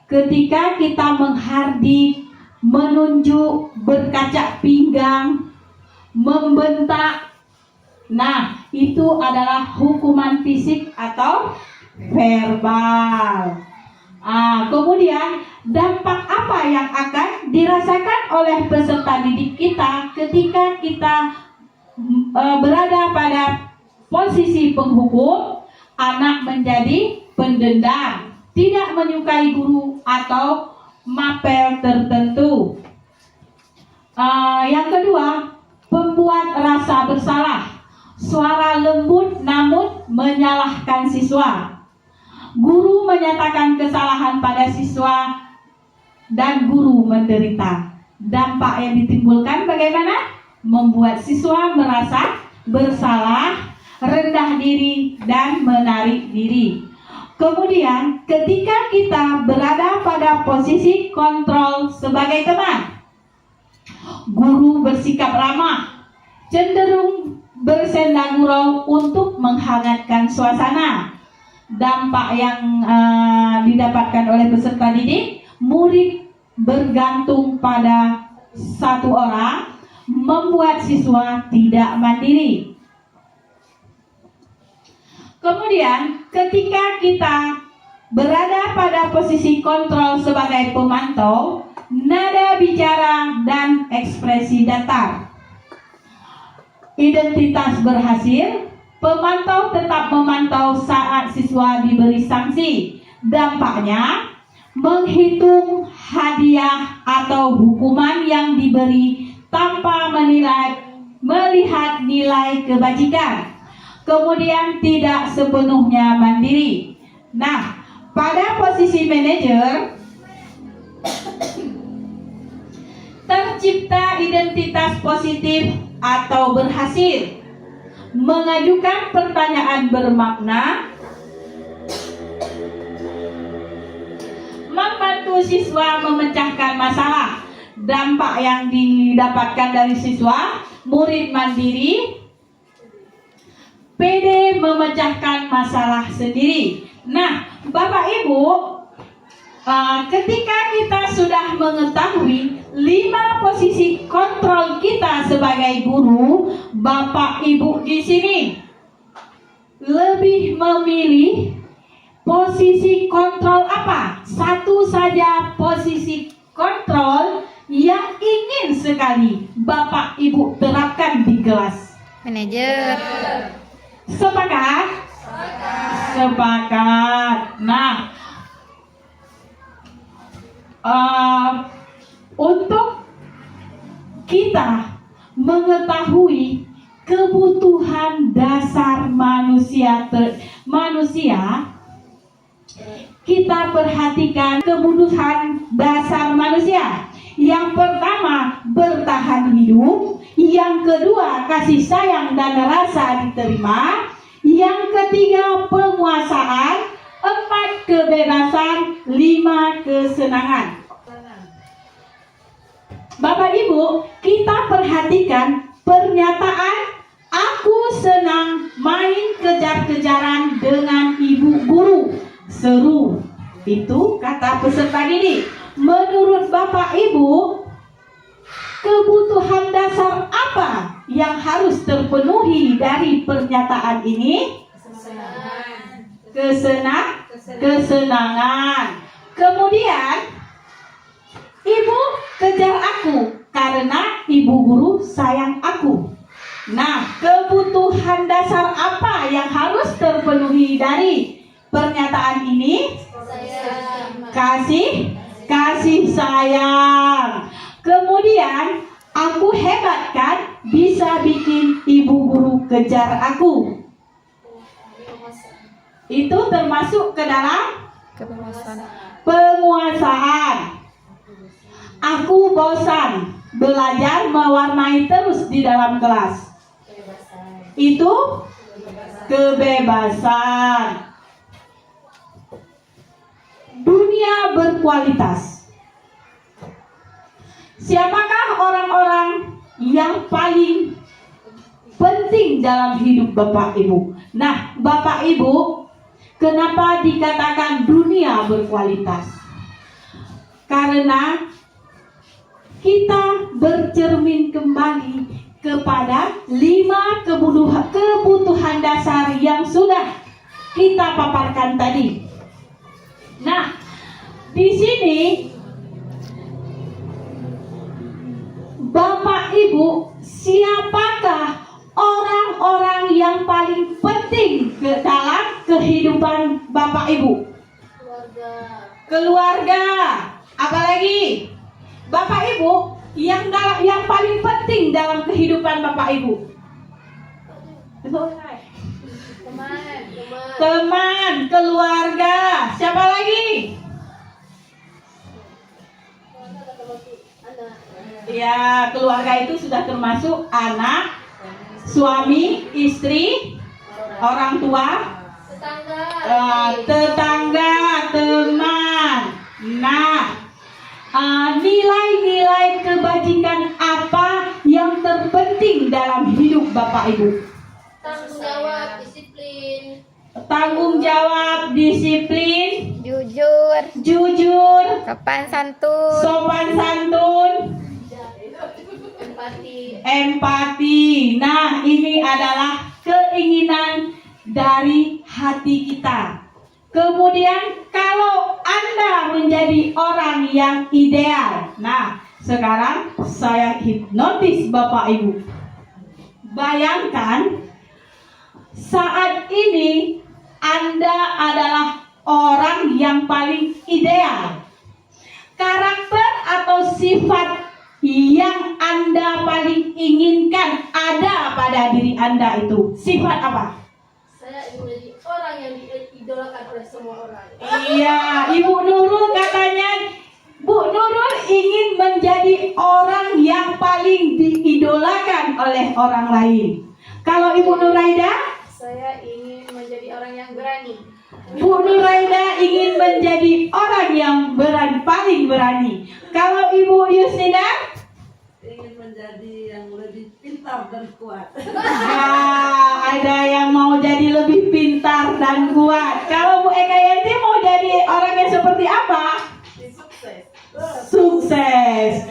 Ketika kita menghardik, menunjuk, berkacak pinggang, membentak, nah itu adalah hukuman fisik atau verbal. Kemudian dampak apa yang akan dirasakan oleh peserta didik kita ketika kita berada pada posisi penghukum? Anak menjadi pendendam, tidak menyukai guru atau mapel tertentu. Yang kedua, pembuat rasa bersalah. Suara lembut namun menyalahkan siswa. Guru menyatakan kesalahan pada siswa dan guru menderita. Dampak yang ditimbulkan bagaimana? Membuat siswa merasa bersalah, rendah diri, dan menarik diri. Kemudian ketika kita berada pada posisi kontrol sebagai teman, guru bersikap ramah, cenderung bersenda gurau untuk menghangatkan suasana. Dampak yang didapatkan oleh peserta didik, murid bergantung pada satu orang, membuat siswa tidak mandiri. Kemudian ketika kita berada pada posisi kontrol sebagai pemantau, nada bicara dan ekspresi datar. Identitas berhasil, pemantau tetap memantau saat siswa diberi sanksi. Dampaknya, menghitung hadiah atau hukuman yang diberi tanpa melihat nilai kebajikan. Kemudian tidak sepenuhnya mandiri. Nah, pada posisi manajer, tercipta identitas positif atau berhasil, mengajukan pertanyaan bermakna, membantu siswa memecahkan masalah. Dampak yang didapatkan dari siswa, murid mandiri, pede memecahkan masalah sendiri. Nah, Bapak Ibu, ketika kita sudah mengetahui 5 posisi kontrol kita sebagai guru, Bapak Ibu di sini lebih memilih posisi kontrol apa? Satu saja posisi kontrol yang ingin sekali Bapak Ibu terapkan di kelas. Manajer. Sepakat? Sepakat. Nah, untuk kita mengetahui kebutuhan dasar manusia, kita perhatikan kebutuhan dasar manusia. Yang pertama, bertahan hidup. Yang kedua, kasih sayang dan rasa diterima. Yang ketiga, penguasaan. 4, kebebasan. 5, kesenangan. Bapak Ibu, kita perhatikan pernyataan aku senang main kejar-kejaran dengan ibu guru. Seru. Itu kata peserta didik. Menurut Bapak Ibu, kebutuhan dasar apa yang harus terpenuhi dari pernyataan ini? Kesenangan. Kemudian, ibu kejar aku karena ibu guru sayang aku. Nah, kebutuhan dasar apa yang harus terpenuhi dari pernyataan ini? Kasih sayang. Kemudian, aku hebat kan bisa bikin ibu guru kejar aku. Itu termasuk ke dalam penguasaan. Aku bosan belajar mewarnai terus di dalam kelas. Itu kebebasan. Dunia berkualitas. Siapakah orang-orang yang paling penting dalam hidup Bapak Ibu? Nah, Bapak Ibu, kenapa dikatakan dunia berkualitas? Karena kita bercermin kembali kepada 5 kebutuhan dasar yang sudah kita paparkan tadi. Nah, di sini Bapak Ibu, siapakah orang-orang yang paling penting dalam kehidupan Bapak Ibu? Keluarga. Apalagi? Bapak Ibu, yang paling penting dalam kehidupan Bapak Ibu? Teman, keluarga. Siapa lagi? Ya, keluarga itu sudah termasuk anak, suami, istri, orang tua, tetangga, teman. Nah, nilai-nilai kebajikan apa yang terpenting dalam hidup Bapak Ibu? Tanggung jawab, disiplin, jujur, sopan santun, empati. Nah, ini adalah keinginan dari hati kita. Kemudian kalau Anda menjadi orang yang ideal. Nah, sekarang saya hipnotis Bapak Ibu. Bayangkan saat ini Anda adalah orang yang paling ideal. Karakter atau sifat yang Anda paling inginkan ada pada diri Anda itu sifat apa? Saya ingin menjadi orang yang diidolakan oleh semua orang. Iya, Ibu Nurul katanya Bu Nurul ingin menjadi orang yang paling diidolakan oleh orang lain. Kalau Ibu Nuraida? Saya ingin menjadi orang yang berani. Bu Nuraida ingin menjadi orang yang paling berani. Kalau Ibu Yusnida? Ingin menjadi yang lebih pintar dan kuat. Nah, ada yang mau jadi lebih pintar dan kuat. Kalau Bu Eka Yanti mau jadi orang yang seperti apa? Sukses.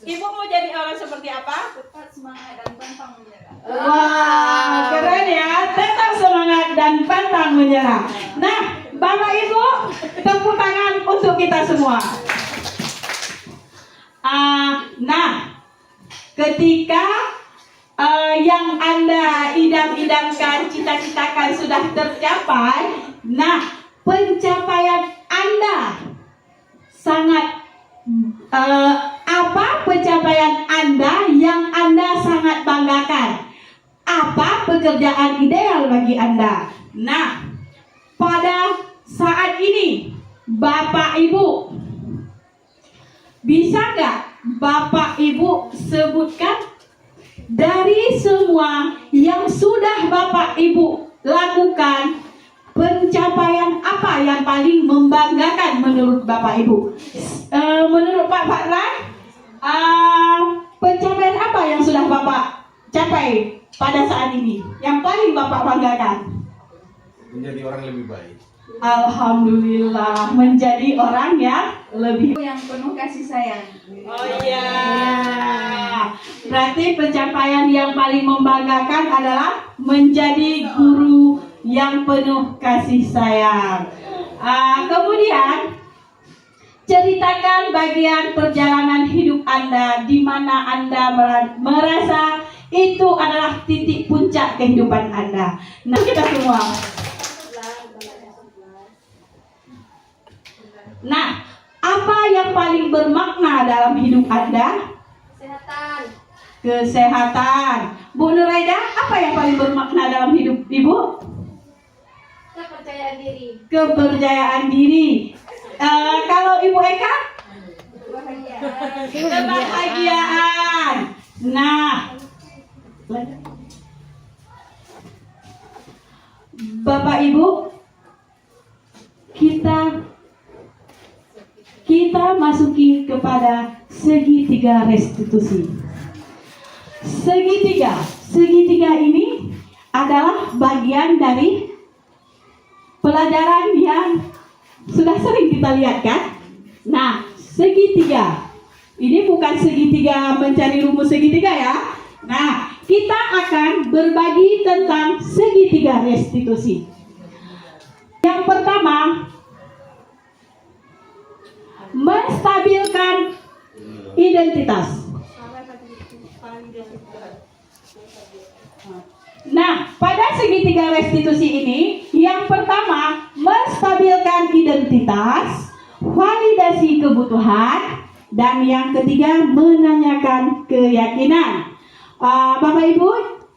Ibu mau jadi orang seperti apa? Tetap semangat dan pantang menyerah. Wah, keren ya. Tetap semangat dan pantang menyerah. Nah, Bapak Ibu, tepuk tangan untuk kita semua. Nah, ketika yang Anda idam-idamkan, cita-citakan sudah tercapai, nah, pencapaian Anda sangat apa pencapaian Anda yang Anda sangat banggakan? Apa pekerjaan ideal bagi Anda? Nah, pada saat ini Bapak Ibu, bisa nggak Bapak Ibu sebutkan dari semua yang sudah Bapak Ibu lakukan, pencapaian apa yang paling membanggakan menurut Bapak Ibu? Menurut Pak Fadlan, pencapaian apa yang sudah Bapak capai pada saat ini yang paling Bapak banggakan? Menjadi orang lebih baik. Alhamdulillah, menjadi orang yang lebih Yang penuh kasih sayang. Oh iya. Berarti pencapaian yang paling membanggakan adalah menjadi guru yang penuh kasih sayang. Kemudian ceritakan bagian perjalanan hidup Anda di mana Anda merasa itu adalah titik puncak kehidupan Anda. Nah, kita semua. Nah, apa yang paling bermakna dalam hidup Anda? Kesehatan. Kesehatan. Bu Nuraida, apa yang paling bermakna dalam hidup Ibu? Kepercayaan diri. Kepercayaan diri. Kalau Ibu Eka? Kebahagiaan. Kebahagiaan. Nah, Bapak Ibu, kita masuki kepada segitiga restitusi. Segitiga ini adalah bagian dari pelajaran yang sudah sering kita lihat kan? Nah, segitiga ini bukan segitiga mencari rumus segitiga ya. Nah, kita akan berbagi tentang segitiga restitusi. Yang pertama, menstabilkan identitas. Nah, pada segitiga restitusi ini, yang pertama, menstabilkan identitas, validasi kebutuhan, dan yang ketiga, menanyakan keyakinan. Bapak Ibu,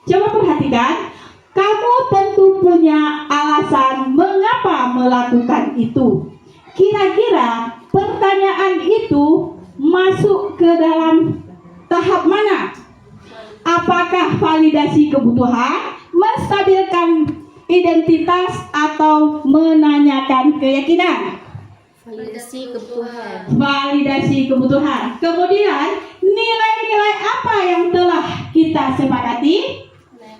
coba perhatikan, kamu tentu punya alasan mengapa melakukan itu. Kira-kira pertanyaan itu masuk ke dalam tahap mana? Apakah validasi kebutuhan, menstabilkan identitas, atau menanyakan keyakinan? Validasi kebutuhan. Validasi kebutuhan. Kemudian, nilai-nilai apa yang telah kita sepakati?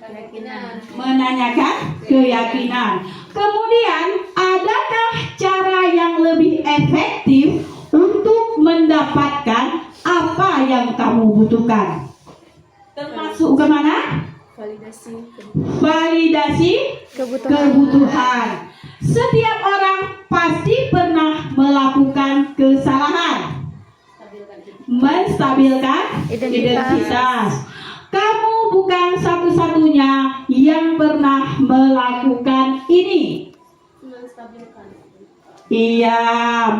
Keyakinan. Menanyakan keyakinan. Kemudian, adakah cara yang lebih efektif untuk mendapatkan apa yang kamu butuhkan? Termasuk ke mana? Validasi kebutuhan. Setiap orang pasti pernah melakukan kesalahan. Menstabilkan identitas. Kamu bukan satu-satunya yang pernah melakukan ini. Iya,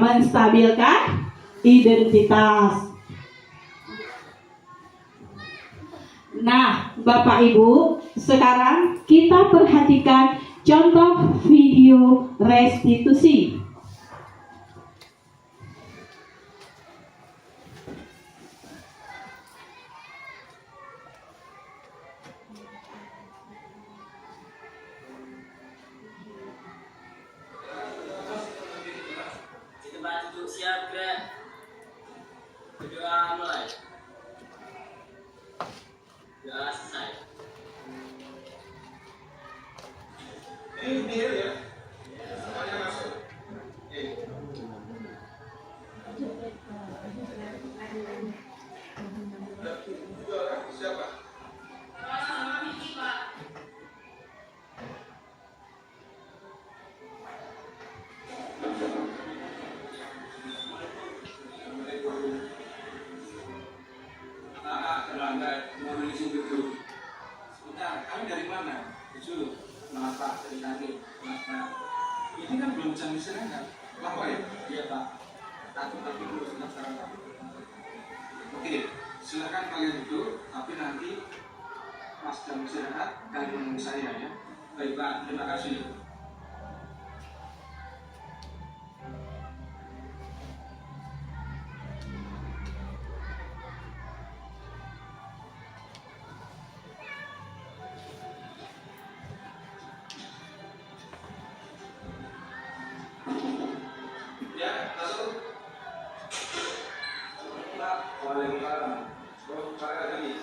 menstabilkan identitas. Nah, Bapak Ibu, sekarang kita perhatikan contoh video restitusi. Tempat duduk siap, Grand. Berdoa mulai. Doa selesai. Ini ya. Semuanya masuk. Siapa? Iya Pak. Tapi dulu sekarang Pak. Oke, silakan kalian duduk, tapi nanti pas jam istirahat kalian menunggu saya ya. Baik Pak, terima kasih. Ya, masuk. Waalaikumsalam. Lagi.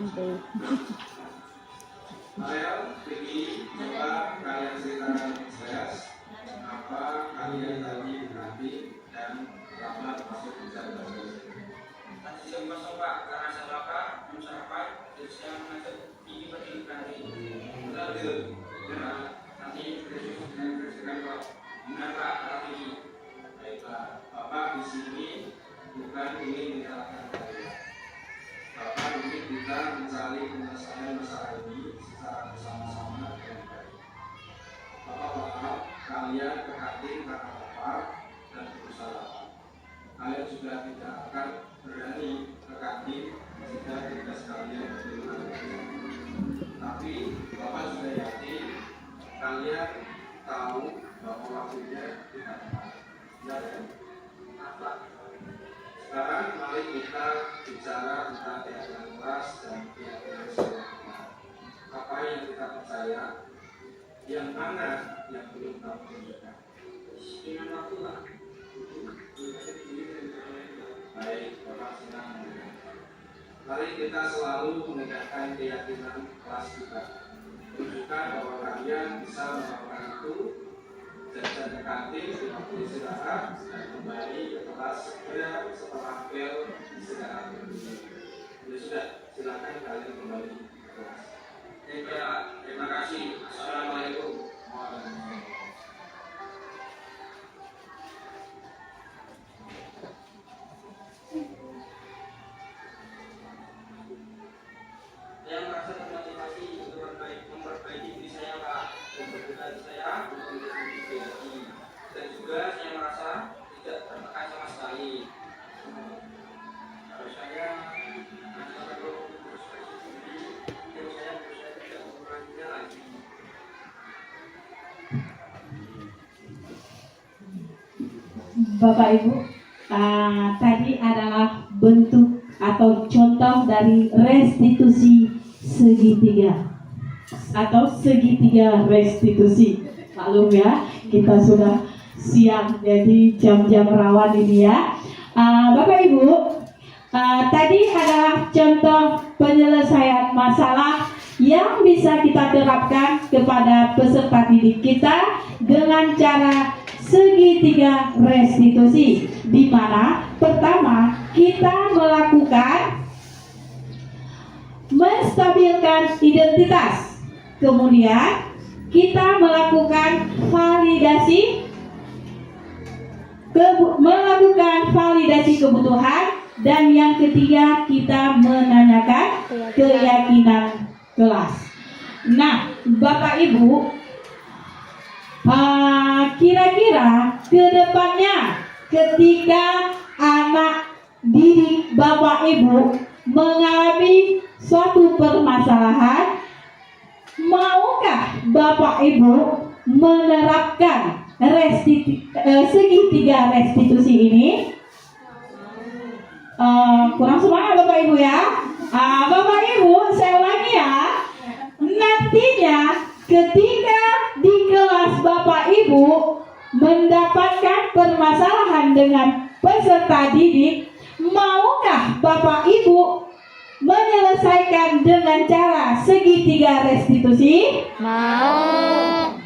Masuk. Ariel, Vicky, coba kalian ceritakan saya apa kalian tadi berarti dan selamat masuk di sana. Tadi jam kosong Pak, karena saya lapar, belum sarapan, jadi saya mengajak ini berdiri hari ini. Benar gitu. Nanti berdiri dengan bersegan Pak. Benar Pak, hari ini. Baiklah, Bapak di sini bukan ingin menyalahkan kalian. Bapak ingin kita mencari penyelesaian masalah ini secara bersama-sama dengan baik. Bapak berharap kalian ke kantin karena lapar dan berusaha lapar. Kalian sudah tidak akan berani ke kantin jika tugas kalian belum ada. Tapi Bapak sudah yakin kalian tahu bahwa waktunya tidak tepat. Ya kan? Sekarang mari kita bicara tentang keyakinan keras dan keyakinan selanjutnya. Apa yang kita percaya, yang mana yang belum tahu tunjukkan. Dengan waktu Pak. Baik, Bapak senang mendengar. Mari kita selalu menegakkan keyakinan kelas kita. Tunjukkan bahwa kalian bisa melakukan itu. Jajan ke kantin, 50 istirahat, dan kembali ke kelas segera setelah bel istirahat berdiri. Ya sudah, silakan kalian kembali ke kelas. Ya, terima kasih. Assalamualaikum. Waalaikumsalam. Saya merasa termotivasi untuk memperbaiki diri saya Pak, dan bergerak saya untuk menjadi pribadi. Dan juga saya merasa tidak tertekan sama sekali. Kalau saya merasa perlu introspeksi diri, dan saya berusaha tidak mengulanginya lagi. Bapak Ibu, tadi adalah bentuk atau contoh dari restitusi segitiga atau segitiga restitusi. Maklum ya, kita sudah siang jadi jam-jam rawan ini ya. Bapak Ibu, tadi adalah contoh penyelesaian masalah yang bisa kita terapkan kepada peserta didik kita dengan cara segitiga restitusi, di mana pertama kita melakukan menstabilkan identitas, kemudian kita melakukan validasi kebutuhan, dan yang ketiga kita menanyakan keyakinan kelas. Nah, Bapak Ibu, kira-kira ke depannya ketika anak didik Bapak Ibu mengalami suatu permasalahan, maukah Bapak Ibu menerapkan segitiga restitusi ini? Kurang semangat Bapak Ibu ya. Bapak Ibu, saya ulangi ya. Nantinya ketika di kelas Bapak Ibu mendapatkan permasalahan dengan peserta didik, maukah Bapak Ibu menyelesaikan dengan cara segitiga restitusi? Mau.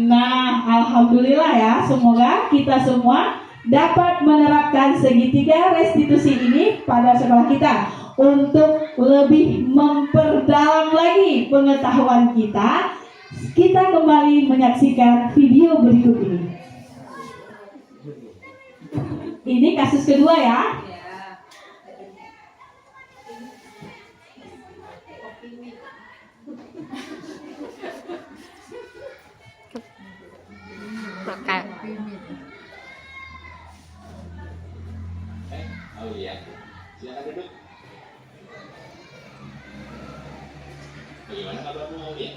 Nah, alhamdulillah ya, semoga kita semua dapat menerapkan segitiga restitusi ini pada sekolah kita untuk lebih memperdalam lagi pengetahuan kita. Kita kembali menyaksikan video berikut ini. Ini kasus kedua ya. Bukan. Aulia, silakan duduk. Bagaimana kabarmu, Aulia?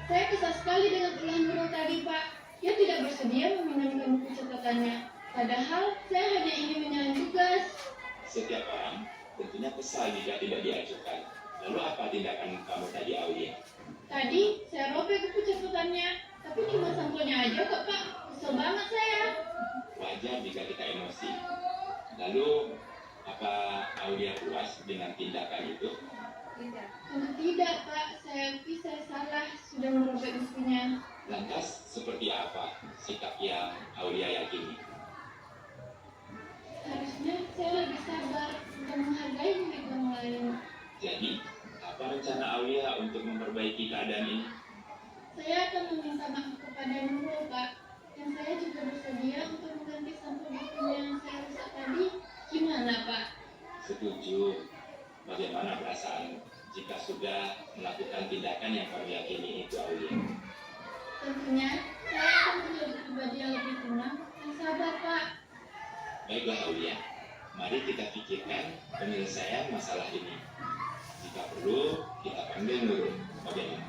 Saya kesal sekali dengan ulah guru tadi, Pak. Dia tidak bersedia meminjamkan buku catatannya. Padahal saya hanya ingin menyalin tugas. Setiap orang tentunya kesal jika tidak diajukan. Lalu apa tindakan kamu tadi, Aulia? Tadi saya robek buku catatannya, tapi cuma sampulnya aja kok, Pak. Kesel banget saya. Wajar jika kita emosi. Lalu, apa Aulia puas dengan tindakan itu? Tentu tidak, Pak. Saya akui saya salah sudah merobek bukunya. Lantas, seperti apa sikap yang Aulia yakini? Harusnya saya lebih sabar dan menghargai milik orang lain. Jadi, apa rencana Aulia untuk memperbaiki keadaan ini? Saya akan meminta maaf kepada Nurul, Pak. Dan saya juga bersedia untuk mengganti sampul bukunya yang saya rusak tadi. Gimana, Pak? Setuju. Bagaimana perasaan jika sudah melakukan tindakan yang kamu yakini itu, Aulia? Tentunya saya akan menjadi pribadi yang lebih tenang dan sabar, Pak. Baiklah, Aulia. Mari kita pikirkan penyelesaian masalah ini. Jika perlu, kita panggil Nurul. Bagaimana?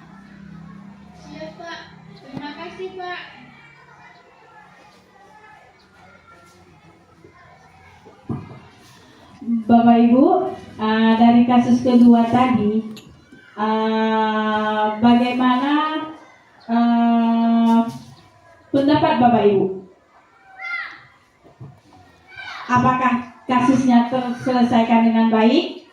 Siap, Pak. Terima kasih, Pak. Bapak Ibu, dari kasus kedua tadi, bagaimana pendapat Bapak Ibu? Apakah kasusnya terselesaikan dengan baik?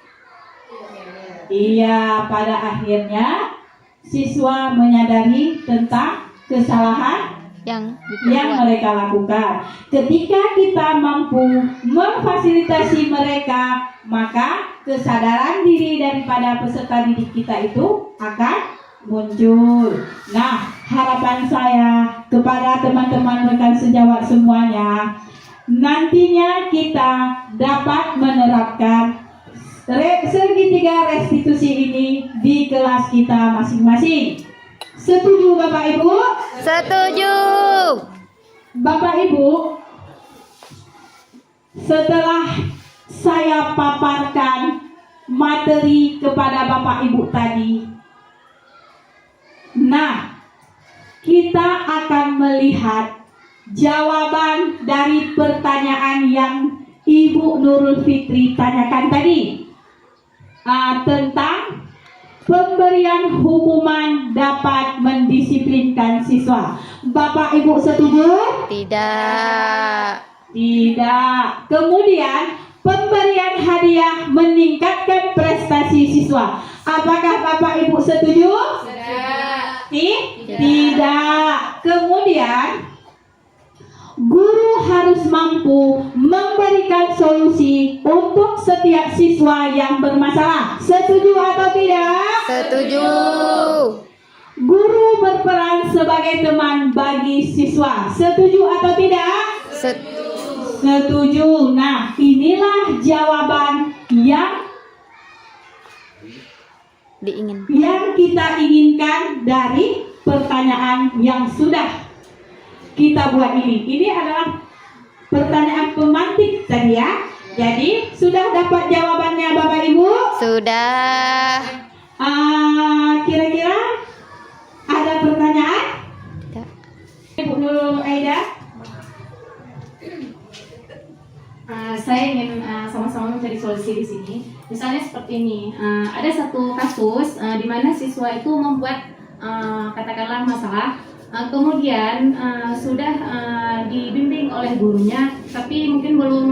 Iya, pada akhirnya siswa menyadari tentang kesalahan yang mereka lakukan. Ketika kita mampu memfasilitasi mereka, maka kesadaran diri daripada peserta didik kita itu akan muncul. Nah, harapan saya kepada teman-teman rekan sejawat semuanya, nantinya kita dapat menerapkan segitiga restitusi ini di kelas kita masing-masing. Setuju Bapak Ibu? Setuju. Bapak Ibu, setelah saya paparkan materi kepada Bapak Ibu tadi, nah, kita akan melihat jawaban dari pertanyaan yang Ibu Nurul Fitri tanyakan tadi, tentang pemberian hukuman dapat mendisiplinkan siswa. Bapak Ibu setuju? Tidak. Tidak. Kemudian pemberian hadiah meningkatkan prestasi siswa. Apakah Bapak Ibu setuju? Tidak. Kemudian guru harus mampu memberikan solusi untuk setiap siswa yang bermasalah. Setuju atau tidak? Setuju. Guru berperan sebagai teman bagi siswa. Setuju atau tidak? Setuju. Nah, inilah jawaban yang kita inginkan dari pertanyaan yang sudah kita buat ini. Ini adalah pertanyaan pemantik tadi ya. Jadi sudah dapat jawabannya Bapak Ibu? Sudah. Kira-kira ada pertanyaan? Tidak. Ibu Nurul Aida? Saya ingin sama-sama mencari solusi di sini. Misalnya seperti ini, ada satu kasus di mana siswa itu membuat katakanlah masalah. Kemudian sudah dibimbing oleh gurunya, tapi mungkin belum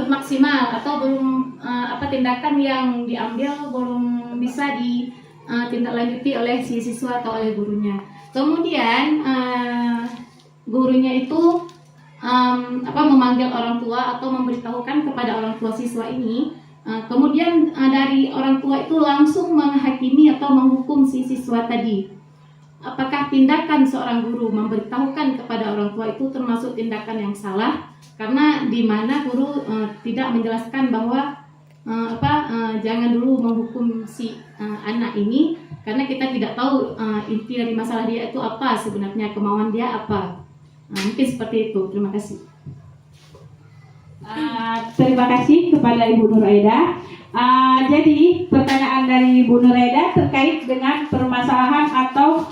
maksimal atau belum tindakan yang diambil belum bisa ditindaklanjuti oleh si siswa atau oleh gurunya. Kemudian gurunya itu memanggil orang tua atau memberitahukan kepada orang tua siswa ini. Kemudian dari orang tua itu langsung menghakimi atau menghukum si siswa tadi. Apakah tindakan seorang guru memberitahukan kepada orang tua itu termasuk tindakan yang salah? Karena di mana guru tidak menjelaskan bahwa jangan dulu menghukum si anak ini, karena kita tidak tahu inti dari masalah dia itu apa sebenarnya, kemauan dia apa. Mungkin seperti itu. Terima kasih. Terima kasih kepada Ibu Nuraida. Jadi pertanyaan dari Ibu Nuraida terkait dengan permasalahan atau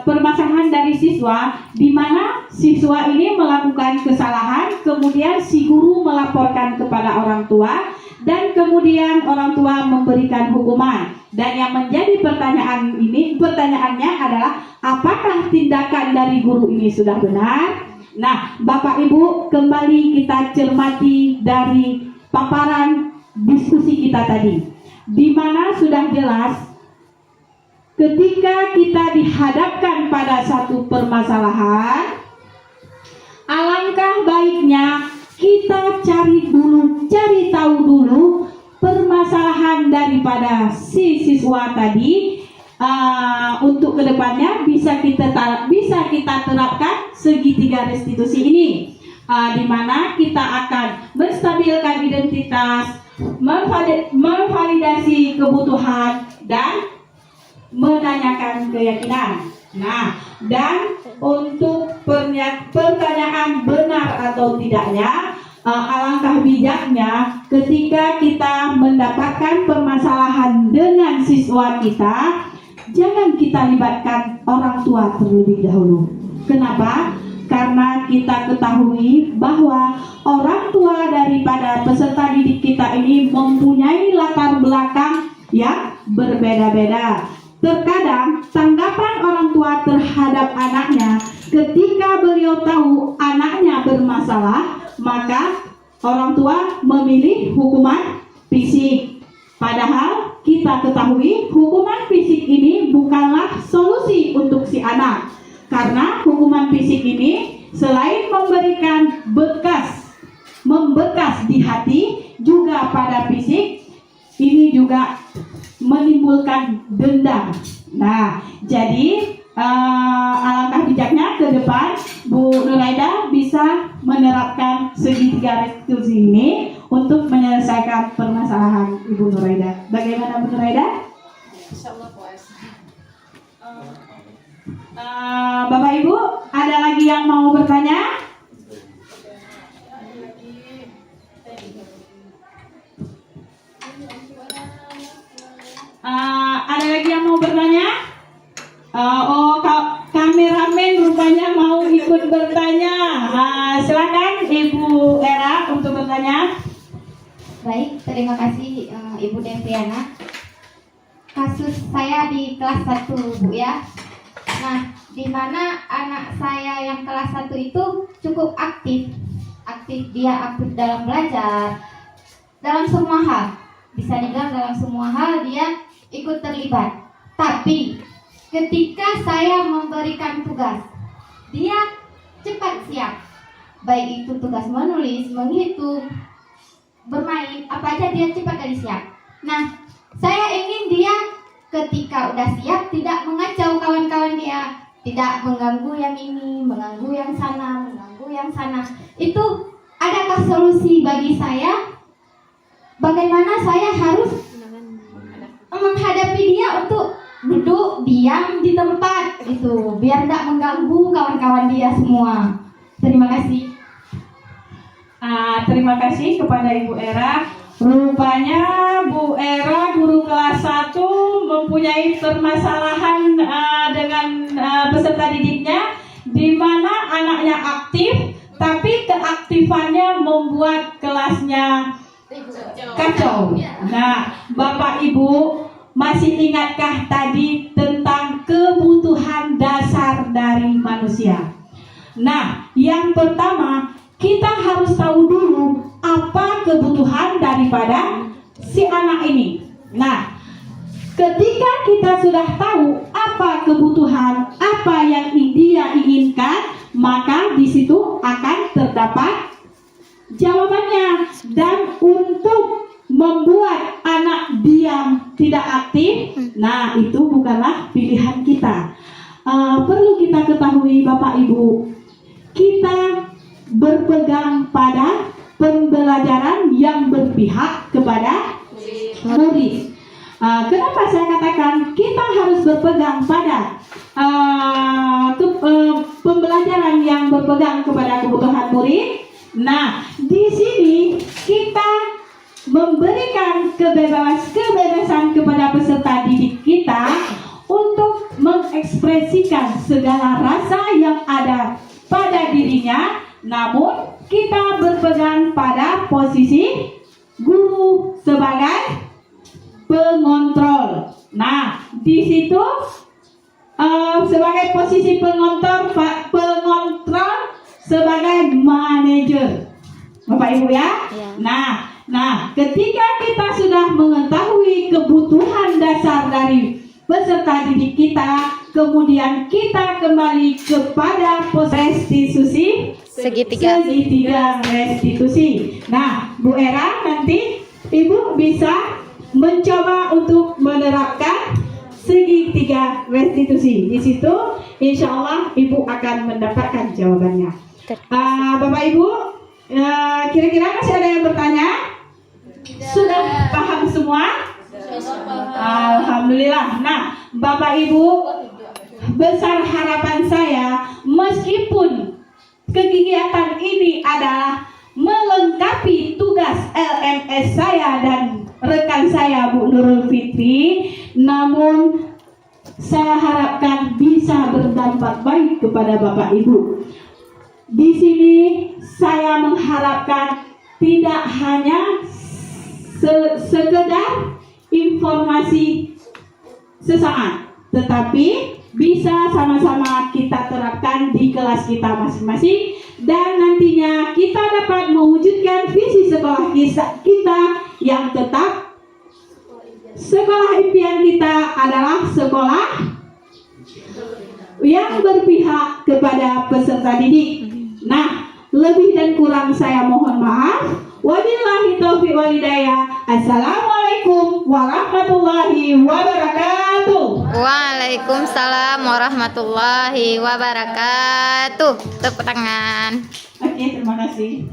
permasalahan dari siswa, di mana siswa ini melakukan kesalahan, kemudian si guru melaporkan kepada orang tua, dan kemudian orang tua memberikan hukuman. Dan yang menjadi pertanyaannya adalah apakah tindakan dari guru ini sudah benar? Nah, Bapak Ibu, kembali kita cermati dari paparan diskusi kita tadi, di mana sudah jelas ketika kita dihadapkan pada satu permasalahan, alangkah baiknya kita cari tahu dulu permasalahan daripada si siswa tadi, untuk kedepannya bisa kita terapkan segitiga restitusi ini, di mana kita akan menstabilkan identitas, memvalidasi kebutuhan, dan menanyakan keyakinan. Nah, dan untuk pertanyaan benar atau tidaknya, alangkah bijaknya ketika kita mendapatkan permasalahan dengan siswa kita, jangan kita libatkan orang tua terlebih dahulu. Kenapa? Karena kita ketahui bahwa orang tua daripada peserta didik kita ini mempunyai latar belakang yang berbeda-beda. Terkadang tanggapan orang tua terhadap anaknya ketika beliau tahu anaknya bermasalah, maka orang tua memilih hukuman fisik. Padahal kita ketahui hukuman fisik ini bukanlah solusi untuk si anak. Karena hukuman fisik ini selain memberikan membekas di hati, juga pada fisik ini juga menimbulkan dendam. Nah, jadi alangkah bijaknya ke depan Bu Nuraida bisa menerapkan segitiga restitusi ini untuk menyelesaikan permasalahan Ibu Nuraida. Bagaimana Bu Nuraida? Insyaallah puas. Bapak Ibu, ada lagi yang mau bertanya? Ada lagi yang mau bertanya? Kameramen rupanya mau ikut bertanya. Silakan Ibu Era untuk bertanya. Baik, terima kasih Ibu Deviana. Kasus saya di kelas 1, Bu ya. Nah, di mana anak saya yang kelas 1 itu cukup aktif. Dia aktif dalam belajar, dalam semua hal. Bisa dibilang dalam semua hal dia ikut terlibat. Tapi ketika saya memberikan tugas, dia cepat siap. Baik itu tugas menulis, menghitung, bermain, apa aja dia cepat kali siap. Nah, saya ingin dia ketika udah siap tidak mengacau kawan-kawan dia, tidak mengganggu yang ini, mengganggu yang sana, mengganggu yang sana. Itu adakah solusi bagi saya? Bagaimana saya harus menghadapi dia untuk duduk diam di tempat itu, biar tidak mengganggu kawan-kawan dia semua. Terima kasih. Terima kasih kepada Ibu Era. Rupanya Bu Era guru kelas 1 mempunyai permasalahan dengan peserta didiknya, di mana anaknya aktif, tapi keaktifannya membuat kelasnya kacau. Nah, Bapak Ibu masih ingatkah tadi tentang kebutuhan dasar dari manusia? Nah, yang pertama kita harus tahu dulu apa kebutuhan daripada si anak ini. Nah, ketika kita sudah tahu apa kebutuhan, apa yang dia inginkan, maka di situ akan terdapat jawabannya. Dan untuk membuat anak diam tidak aktif, nah itu bukanlah pilihan kita. Perlu kita ketahui Bapak Ibu, kita berpegang pada pembelajaran yang berpihak kepada murid. Kenapa saya katakan kita harus berpegang pada pembelajaran yang berpegang kepada kebutuhan murid? Nah, di sini kita memberikan kebebasan kepada peserta didik kita untuk mengekspresikan segala rasa yang ada pada dirinya, namun kita berpegang pada posisi guru sebagai pengontrol. Nah, di situ sebagai posisi pengontrol sebagai manajer, Bapak Ibu ya. Nah, ketika kita sudah mengetahui kebutuhan dasar dari peserta didik kita, kemudian kita kembali kepada restitusi segitiga restitusi. Nah, Bu Era, nanti Ibu bisa mencoba untuk menerapkan segitiga restitusi. Di situ insya Allah Ibu akan mendapatkan jawabannya. Bapak Ibu, kira-kira masih ada yang bertanya? Sudah paham semua? Alhamdulillah. Nah, Bapak Ibu, besar harapan saya, meskipun kegiatan ini adalah melengkapi tugas LMS saya dan rekan saya Bu Nurul Fitri, namun saya harapkan bisa berdampak baik kepada Bapak Ibu. Di sini saya mengharapkan tidak hanya sekedar informasi sesaat, tetapi bisa sama-sama kita terapkan di kelas kita masing-masing, dan nantinya kita dapat mewujudkan visi sekolah kita yang tetap sekolah impian kita adalah sekolah yang berpihak kepada peserta didik. Nah, lebih dan kurang saya mohon maaf. Wabillahi taufiq wal hidayah. Assalamualaikum warahmatullahi wabarakatuh. Waalaikumsalam warahmatullahi wabarakatuh. Tepuk tangan. Oke, terima kasih.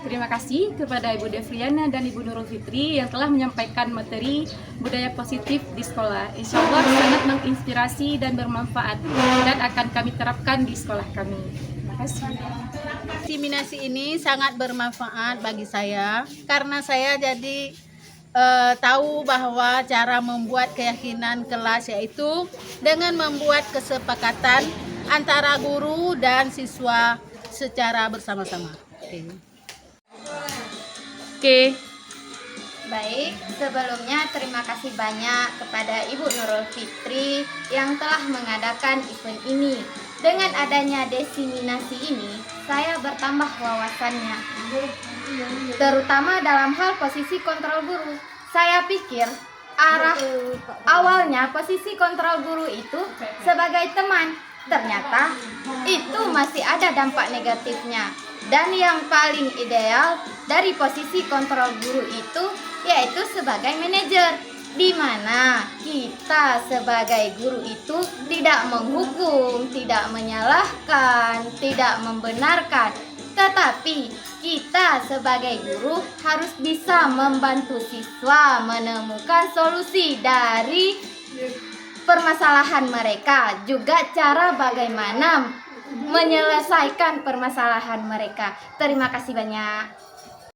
Terima kasih kepada Ibu Devriana dan Ibu Nurul Fitri yang telah menyampaikan materi budaya positif di sekolah. Insya Allah sangat menginspirasi dan bermanfaat dan akan kami terapkan di sekolah kami. Terima kasih. Diseminasi ini sangat bermanfaat bagi saya karena saya jadi tahu bahwa cara membuat keyakinan kelas yaitu dengan membuat kesepakatan antara guru dan siswa secara bersama-sama. Oke. Baik, sebelumnya terima kasih banyak kepada Ibu Nurul Fitri yang telah mengadakan event ini. Dengan adanya diseminasi ini, saya bertambah wawasannya, terutama dalam hal posisi kontrol guru. Saya pikir awalnya posisi kontrol guru itu sebagai teman, ternyata itu masih ada dampak negatifnya. Dan yang paling ideal dari posisi kontrol guru itu yaitu sebagai manajer, di mana kita sebagai guru itu tidak menghukum, tidak menyalahkan, tidak membenarkan, tetapi kita sebagai guru harus bisa membantu siswa menemukan solusi dari permasalahan mereka, juga cara bagaimana menyelesaikan permasalahan mereka. Terima kasih banyak.